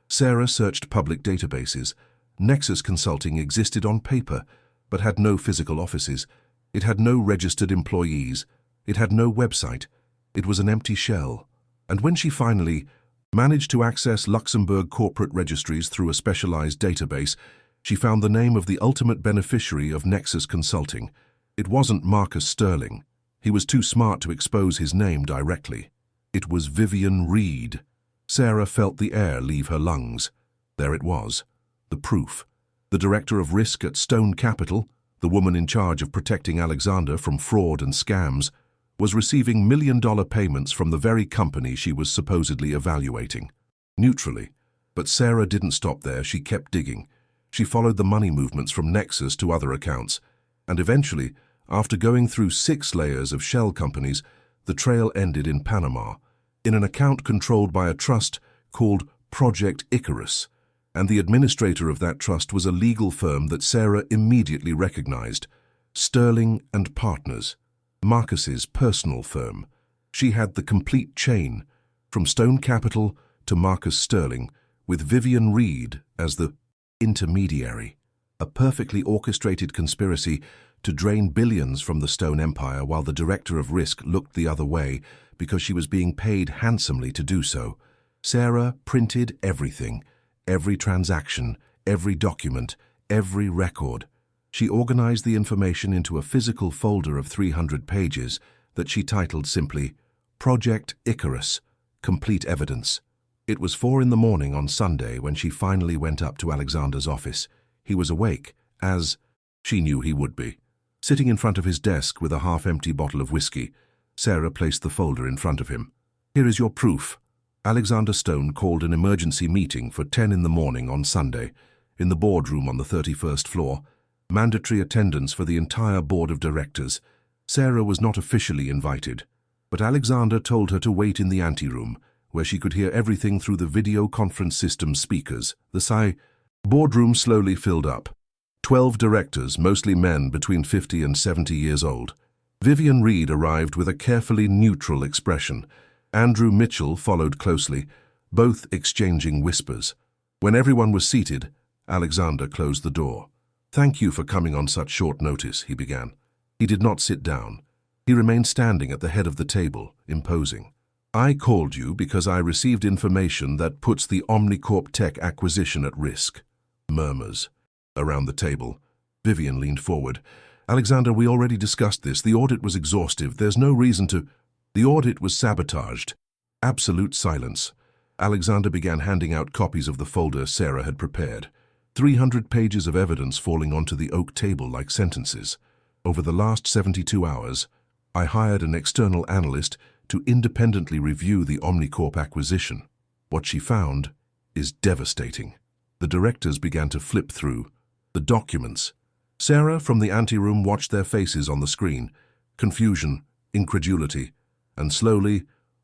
Sarah searched public databases. Nexus Consulting existed on paper, but had no physical offices. It had no registered employees. It had no website. It was an empty shell. And when she finally managed to access Luxembourg corporate registries through a specialized database, she found the name of the ultimate beneficiary of Nexus Consulting. It wasn't Marcus Sterling. He was too smart to expose his name directly. It was Vivian Reed. Sarah felt the air leave her lungs. There it was, the proof. The director of risk at Stone Capital, the woman in charge of protecting Alexander from fraud and scams, was receiving million-dollar payments from the very company she was supposedly evaluating. Neutrally. But Sarah didn't stop there. She kept digging. She followed the money movements from Nexus to other accounts, and eventually, after going through 6 layers of shell companies, the trail ended in Panama, in an account controlled by a trust called Project Icarus, and the administrator of that trust was a legal firm that Sarah immediately recognized, Sterling and Partners, Marcus's personal firm. She had the complete chain, from Stone Capital to Marcus Sterling, with Vivian Reed as the intermediary, a perfectly orchestrated conspiracy to drain billions from the Stone Empire while the director of risk looked the other way because she was being paid handsomely to do so. Sarah printed everything, every transaction, every document, every record. She organized the information into a physical folder of 300 pages that she titled simply, Project Icarus, Complete Evidence. It was 4 in the morning on Sunday when she finally went up to Alexander's office. He was awake, as she knew he would be. Sitting in front of his desk with a half-empty bottle of whiskey, Sarah placed the folder in front of him. Here is your proof. Alexander Stone called an emergency meeting for 10 in the morning on Sunday, in the boardroom on the 31st floor. Mandatory attendance for the entire board of directors. Sarah was not officially invited, but Alexander told her to wait in the anteroom, where she could hear everything through the video conference system speakers. The boardroom slowly filled up. 12 directors, mostly men between 50 and 70 years old. Vivian Reed arrived with a carefully neutral expression. Andrew Mitchell followed closely, both exchanging whispers. When everyone was seated, Alexander closed the door. Thank you for coming on such short notice, he began. He did not sit down. He remained standing at the head of the table, imposing. I called you because I received information that puts the Omnicorp Tech acquisition at risk. Murmurs. Around the table. Vivian leaned forward. Alexander, we already discussed this. The audit was exhaustive. There's no reason to... The audit was sabotaged. Absolute silence. Alexander began handing out copies of the folder Sarah had prepared. 300 pages of evidence falling onto the oak table like sentences. Over the last 72 hours, I hired an external analyst to independently review the Omnicorp acquisition. What she found is devastating. The directors began to flip through the documents. Sarah from the anteroom watched their faces on the screen. Confusion, incredulity, and slowly,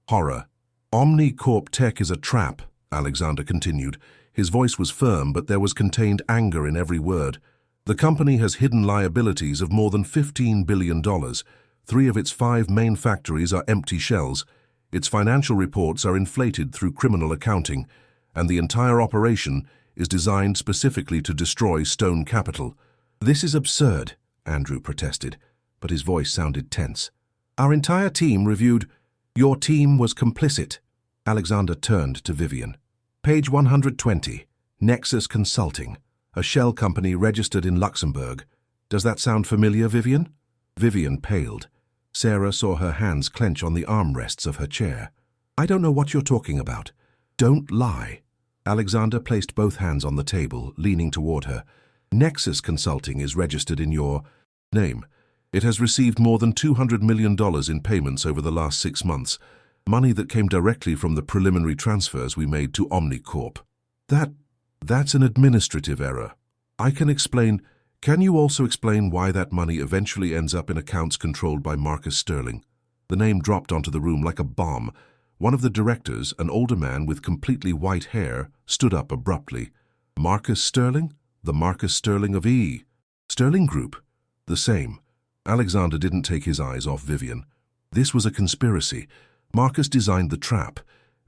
horror. Omnicorp Tech is a trap, Alexander continued. His voice was firm, but there was contained anger in every word. The company has hidden liabilities of more than $15 billion. 3 of its 5 main factories are empty shells. Its financial reports are inflated through criminal accounting, and the entire operation is designed specifically to destroy Stone Capital. This is absurd, Andrew protested, but his voice sounded tense. Our entire team reviewed. Your team was complicit. Alexander turned to Vivian. Page 120, Nexus Consulting, a shell company registered in Luxembourg. Does that sound familiar, Vivian? Vivian paled. Sarah saw her hands clench on the armrests of her chair. I don't know what you're talking about. Don't lie. Alexander placed both hands on the table, leaning toward her. Nexus Consulting is registered in your name. It has received more than $200 million in payments over the last 6 months, money that came directly from the preliminary transfers we made to Omnicorp. That's an administrative error. I can explain. Can you also explain why that money eventually ends up in accounts controlled by Marcus Sterling? The name dropped onto the room like a bomb. One of the directors, an older man with completely white hair, stood up abruptly. Marcus Sterling? The Marcus Sterling of E. Sterling Group? The same. Alexander didn't take his eyes off Vivian. This was a conspiracy. Marcus designed the trap.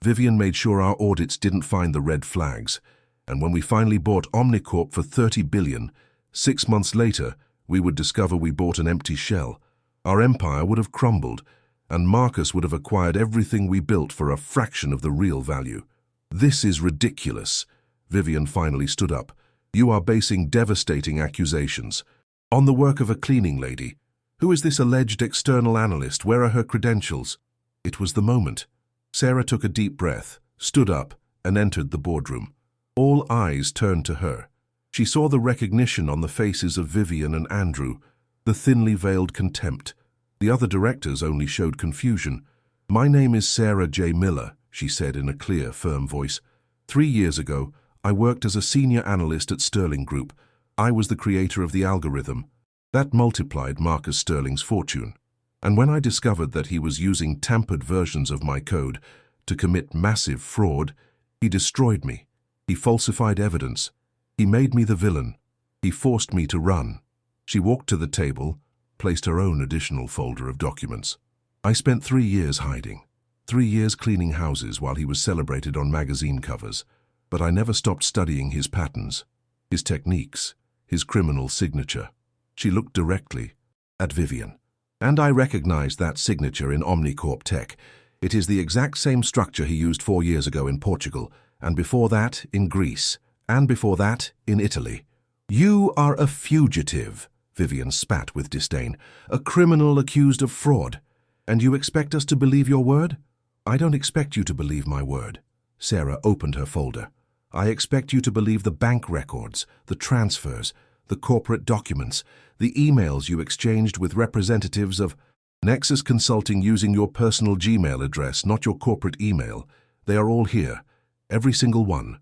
Vivian made sure our audits didn't find the red flags. And when we finally bought Omnicorp for $30 billion, 6 months later, we would discover we bought an empty shell. Our empire would have crumbled, and Marcus would have acquired everything we built for a fraction of the real value. This is ridiculous. Vivian finally stood up. You are basing devastating accusations on the work of a cleaning lady. Who is this alleged external analyst? Where are her credentials? It was the moment. Sarah took a deep breath, stood up, and entered the boardroom. All eyes turned to her. She saw the recognition on the faces of Vivian and Andrew, the thinly veiled contempt. The other directors only showed confusion. My name is Sarah J. Miller, she said in a clear, firm voice. 3 years ago, I worked as a senior analyst at Sterling Group. I was the creator of the algorithm. That multiplied Marcus Sterling's fortune. And when I discovered that he was using tampered versions of my code to commit massive fraud, he destroyed me. He falsified evidence. He made me the villain. He forced me to run. She walked to the table, placed her own additional folder of documents. I spent 3 years hiding. 3 years cleaning houses while he was celebrated on magazine covers. But I never stopped studying his patterns, his techniques, his criminal signature. She looked directly at Vivian. And I recognized that signature in Omnicorp Tech. It is the exact same structure he used 4 years ago in Portugal, and before that in Greece, and before that in Italy. You are a fugitive, Vivian spat with disdain, a criminal accused of fraud. And you expect us to believe your word? I don't expect you to believe my word. Sarah opened her folder. I expect you to believe the bank records, the transfers, the corporate documents, the emails you exchanged with representatives of Nexus Consulting using your personal Gmail address, not your corporate email. They are all here. Every single one.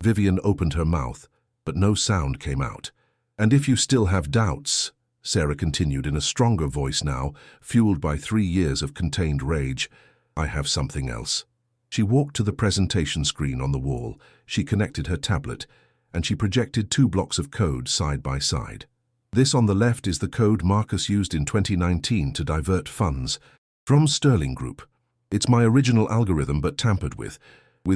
Vivian opened her mouth, but no sound came out. And if you still have doubts, Sarah continued in a stronger voice now, fueled by 3 years of contained rage, I have something else. She walked to the presentation screen on the wall. She connected her tablet, and she projected 2 blocks of code side by side. This on the left is the code Marcus used in 2019 to divert funds from Sterling Group. It's my original algorithm but tampered with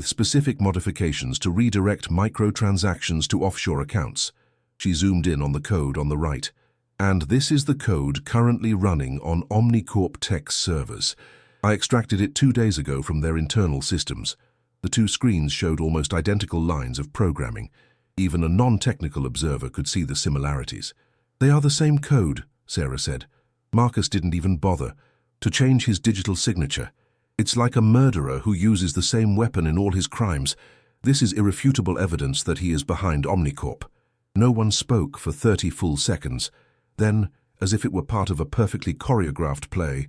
specific modifications to redirect microtransactions to offshore accounts. She zoomed in on the code on the right. And this is the code currently running on Omnicorp Tech servers. I extracted it 2 days ago from their internal systems. The 2 screens showed almost identical lines of programming. Even a non-technical observer could see the similarities. They are the same code, Sarah said. Marcus didn't even bother to change his digital signature. It's like a murderer who uses the same weapon in all his crimes. This is irrefutable evidence that he is behind Omnicorp. No one spoke for 30 full seconds. Then, as if it were part of a perfectly choreographed play,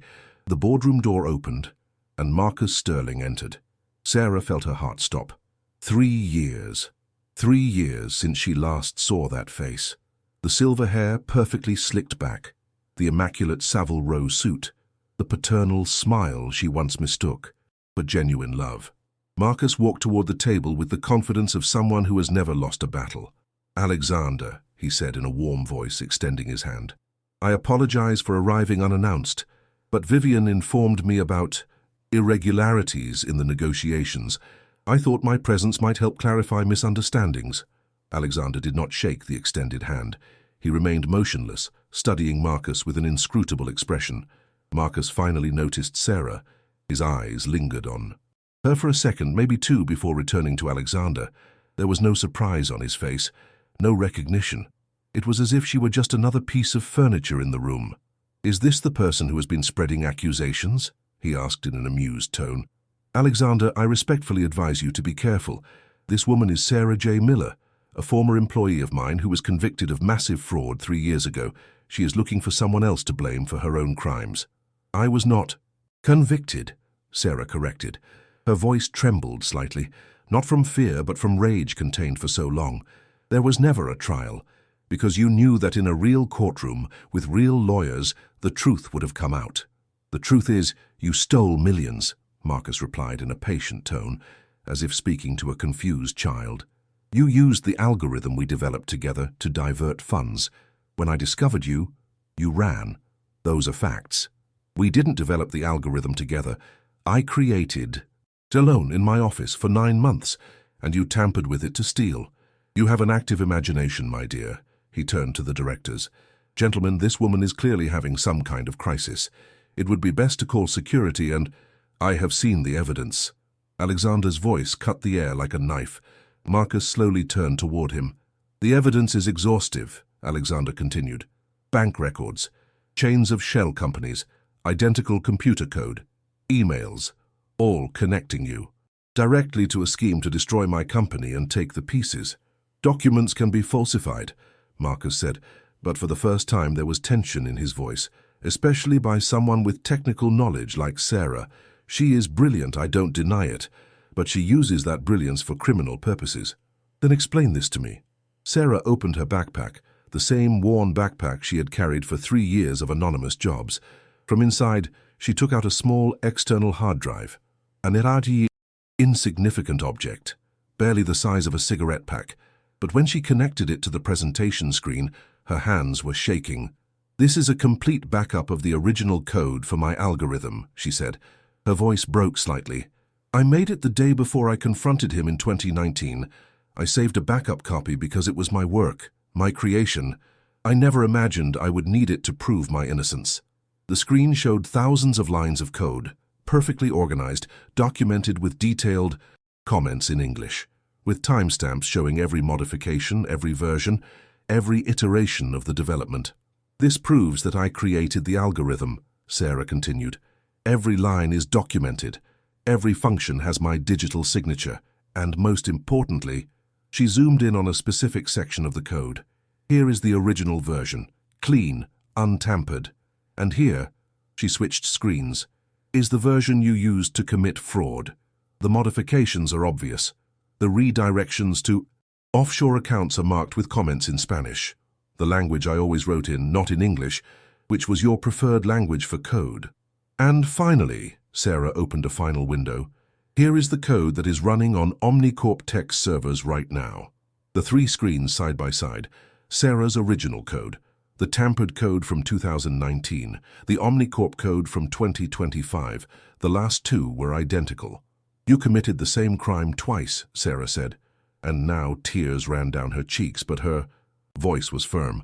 the boardroom door opened, and Marcus Sterling entered. Sarah felt her heart stop. 3 years. 3 years since she last saw that face. The silver hair perfectly slicked back, the immaculate Savile Row suit, the paternal smile she once mistook for genuine love. Marcus walked toward the table with the confidence of someone who has never lost a battle. Alexander, he said in a warm voice, extending his hand. I apologize for arriving unannounced, but Vivian informed me about irregularities in the negotiations. I thought my presence might help clarify misunderstandings. Alexander did not shake the extended hand. He remained motionless, studying Marcus with an inscrutable expression. Marcus finally noticed Sarah. His eyes lingered on her for a second, maybe two, before returning to Alexander. There was no surprise on his face, no recognition. It was as if she were just another piece of furniture in the room. "Is this the person who has been spreading accusations?" he asked in an amused tone. "Alexander, I respectfully advise you to be careful. This woman is Sarah J. Miller, a former employee of mine who was convicted of massive fraud 3 years ago. She is looking for someone else to blame for her own crimes." "I was not convicted," Sarah corrected. Her voice trembled slightly, not from fear but from rage contained for so long. "There was never a trial, because you knew that in a real courtroom, with real lawyers, the truth would have come out. The truth is, you stole millions," Marcus replied in a patient tone, as if speaking to a confused child. "You used the algorithm we developed together to divert funds. When I discovered you, you ran. Those are facts. We didn't develop the algorithm together. I created it alone in my office for 9 months, and you tampered with it to steal. You have an active imagination, my dear." He turned to the directors. "Gentlemen, this woman is clearly having some kind of crisis. It would be best to call security and—" "I have seen the evidence." Alexander's voice cut the air like a knife. Marcus slowly turned toward him. "The evidence is exhaustive," Alexander continued. "Bank records, chains of shell companies, identical computer code, emails, all connecting you directly to a scheme to destroy my company and take the pieces. Documents can be falsified," Marcus said, but for the first time there was tension in his voice, especially by someone with technical knowledge like Sarah. "She is brilliant, I don't deny it, but she uses that brilliance for criminal purposes." "Then explain this to me." Sarah opened her backpack, the same worn backpack she had carried for 3 years of anonymous jobs. From inside, she took out a small external hard drive, an relatively insignificant object, barely the size of a cigarette pack. But when she connected it to the presentation screen, her hands were shaking. "This is a complete backup of the original code for my algorithm," she said. Her voice broke slightly. "I made it the day before I confronted him in 2019. I saved a backup copy because it was my work, my creation. I never imagined I would need it to prove my innocence." The screen showed thousands of lines of code, perfectly organized, documented with detailed comments in English, with timestamps showing every modification, every version, every iteration of the development. "This proves that I created the algorithm," Sarah continued. "Every line is documented. Every function has my digital signature. And most importantly," she zoomed in on a specific section of the code. "Here is the original version, clean, untampered. And here," she switched screens, "is the version you used to commit fraud. The modifications are obvious. The redirections to offshore accounts are marked with comments in Spanish, the language I always wrote in, not in English, which was your preferred language for code. And finally," Sarah opened a final window, "here is the code that is running on Omnicorp Tech's servers right now." The 3 screens side by side, Sarah's original code, the tampered code from 2019, the Omnicorp code from 2025, the last 2 were identical. "You committed the same crime twice," Sarah said, and now tears ran down her cheeks, but her voice was firm.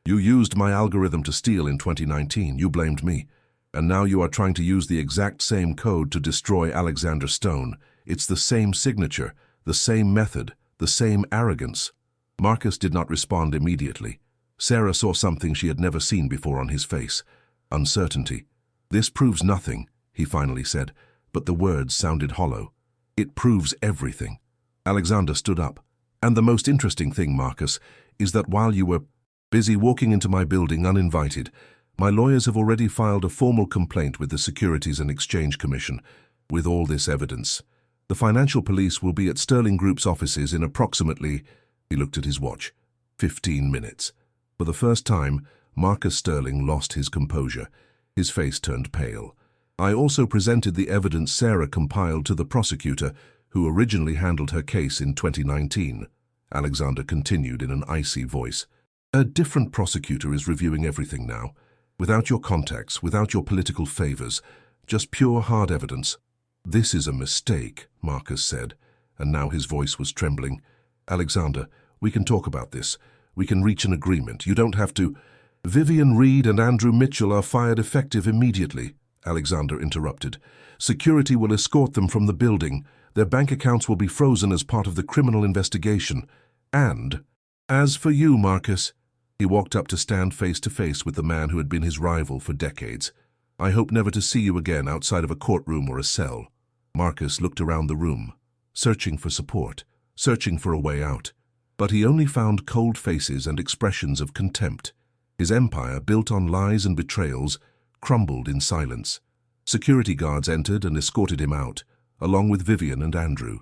"You used my algorithm to steal in 2019, you blamed me, and now you are trying to use the exact same code to destroy Alexander Stone. It's the same signature, the same method, the same arrogance." Marcus did not respond immediately. Sarah saw something she had never seen before on his face: uncertainty. "This proves nothing," he finally said, but the words sounded hollow. "It proves everything." Alexander stood up. "And the most interesting thing, Marcus, is that while you were busy walking into my building uninvited, my lawyers have already filed a formal complaint with the Securities and Exchange Commission with all this evidence. The financial police will be at Sterling Group's offices in approximately," he looked at his watch, "15 minutes. For the first time, Marcus Sterling lost his composure. His face turned pale. "I also presented the evidence Sarah compiled to the prosecutor, who originally handled her case in 2019. Alexander continued in an icy voice. "A different prosecutor is reviewing everything now. Without your contacts, without your political favors, just pure hard evidence." "This is a mistake," Marcus said, and now his voice was trembling. "Alexander, we can talk about this. We can reach an agreement. You don't have to—" "Vivian Reed and Andrew Mitchell are fired effective immediately," Alexander interrupted. "Security will escort them from the building. Their bank accounts will be frozen as part of the criminal investigation. And, as for you, Marcus," he walked up to stand face to face with the man who had been his rival for decades. "I hope never to see you again outside of a courtroom or a cell." Marcus looked around the room, searching for support, searching for a way out. But he only found cold faces and expressions of contempt. His empire, built on lies and betrayals, crumbled in silence. Security guards entered and escorted him out, along with Vivian and Andrew.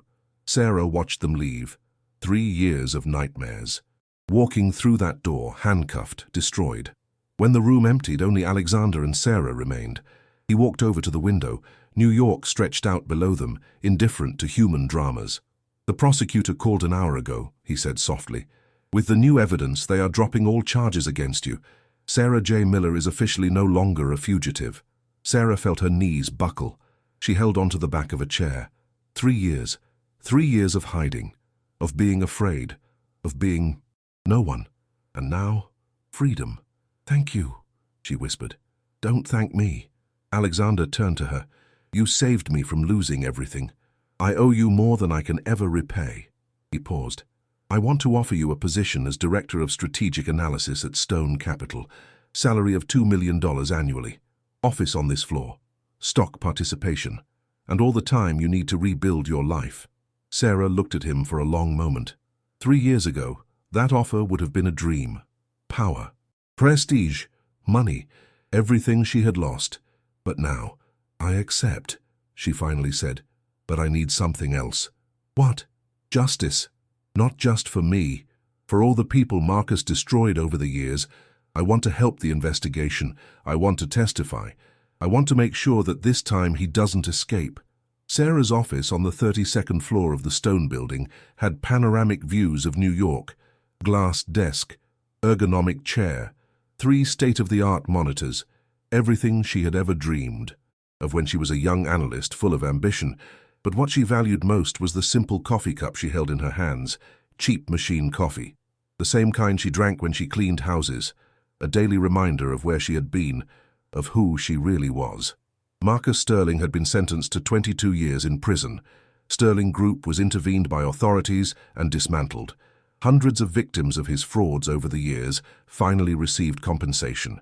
Sarah watched them leave. 3 years of nightmares. Walking through that door, handcuffed, destroyed. When the room emptied, only Alexander and Sarah remained. He walked over to the window. New York stretched out below them, indifferent to human dramas. "The prosecutor called an hour ago," he said softly. "With the new evidence, they are dropping all charges against you. Sarah J. Miller is officially no longer a fugitive." Sarah felt her knees buckle. She held onto the back of a chair. 3 years. 3 years of hiding, of being afraid, of being no one. And now, freedom. "Thank you," she whispered. "Don't thank me." Alexander turned to her. "You saved me from losing everything. I owe you more than I can ever repay." He paused. "I want to offer you a position as Director of Strategic Analysis at Stone Capital. Salary of $2 million annually. Office on this floor. Stock participation. And all the time you need to rebuild your life." Sarah looked at him for a long moment. 3 years ago, that offer would have been a dream. Power. Prestige. Money. Everything she had lost. But now, "I accept," she finally said. "But I need something else." "What?" "Justice. Not just for me. For all the people Marcus destroyed over the years. I want to help the investigation. I want to testify. I want to make sure that this time he doesn't escape." Sarah's office on the 32nd floor of the Stone Building had panoramic views of New York. Glass desk, ergonomic chair, 3 state-of-the-art monitors, everything she had ever dreamed of when she was a young analyst full of ambition. But what she valued most was the simple coffee cup she held in her hands, cheap machine coffee. The same kind she drank when she cleaned houses, a daily reminder of where she had been, of who she really was. Marcus Sterling had been sentenced to 22 years in prison. Sterling Group was intervened by authorities and dismantled. Hundreds of victims of his frauds over the years finally received compensation.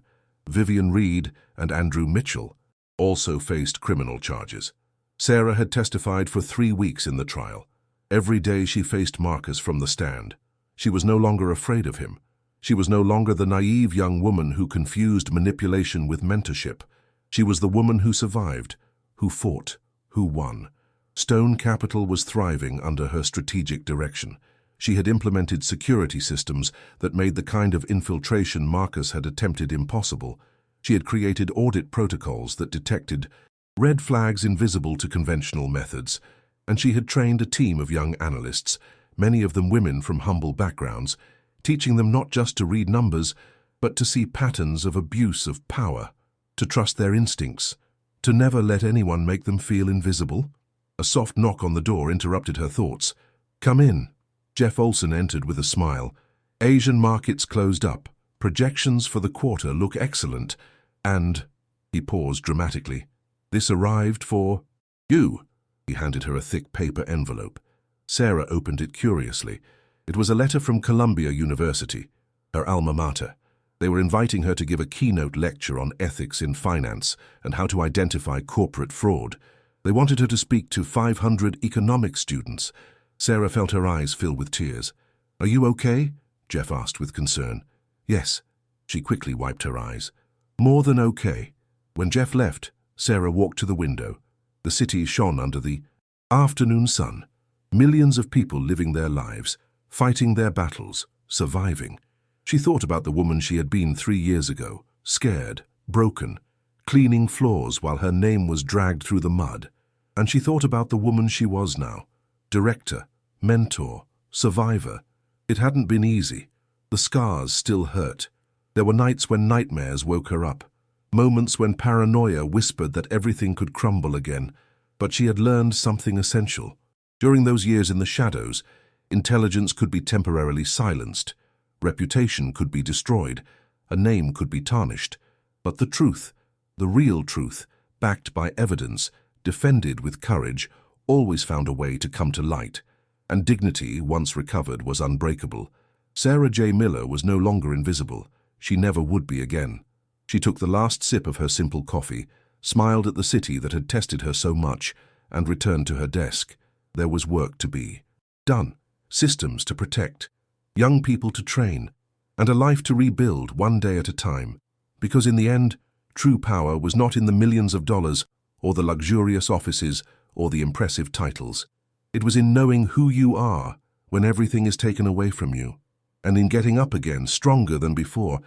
Vivian Reed and Andrew Mitchell also faced criminal charges. Sarah had testified for 3 weeks in the trial. Every day she faced Marcus from the stand. She was no longer afraid of him. She was no longer the naive young woman who confused manipulation with mentorship. She was the woman who survived, who fought, who won. Stone Capital was thriving under her strategic direction. She had implemented security systems that made the kind of infiltration Marcus had attempted impossible. She had created audit protocols that detected red flags invisible to conventional methods, and she had trained a team of young analysts, many of them women from humble backgrounds, teaching them not just to read numbers, but to see patterns of abuse of power, to trust their instincts, to never let anyone make them feel invisible. A soft knock on the door interrupted her thoughts. "Come in." Jeff Olson entered with a smile. "Asian markets closed up. Projections for the quarter look excellent. And," he paused dramatically, "this arrived for you." He handed her a thick paper envelope. Sarah opened it curiously. It was a letter from Columbia University, her alma mater. They were inviting her to give a keynote lecture on ethics in finance and how to identify corporate fraud. They wanted her to speak to 500 economics students. Sarah felt her eyes fill with tears. "Are you okay?" Jeff asked with concern. "Yes." She quickly wiped her eyes. "More than okay." When Jeff left, Sarah walked to the window. The city shone under the afternoon sun. Millions of people living their lives, fighting their battles, surviving. She thought about the woman she had been 3 years ago, scared, broken, cleaning floors while her name was dragged through the mud. And she thought about the woman she was now, director, mentor, survivor. It hadn't been easy. The scars still hurt. There were nights when nightmares woke her up, moments when paranoia whispered that everything could crumble again. But she had learned something essential. During those years in the shadows, intelligence could be temporarily silenced. Reputation could be destroyed, a name could be tarnished, but the truth, the real truth, backed by evidence, defended with courage, always found a way to come to light. And dignity, once recovered, was unbreakable. Sarah J. Miller was no longer invisible. She never would be again. She took the last sip of her simple coffee, smiled at the city that had tested her so much, and returned to her desk. There was work to be done, systems to protect, young people to train, and a life to rebuild one day at a time. Because in the end, true power was not in the millions of dollars, or the luxurious offices, or the impressive titles. It was in knowing who you are when everything is taken away from you, and in getting up again stronger than before,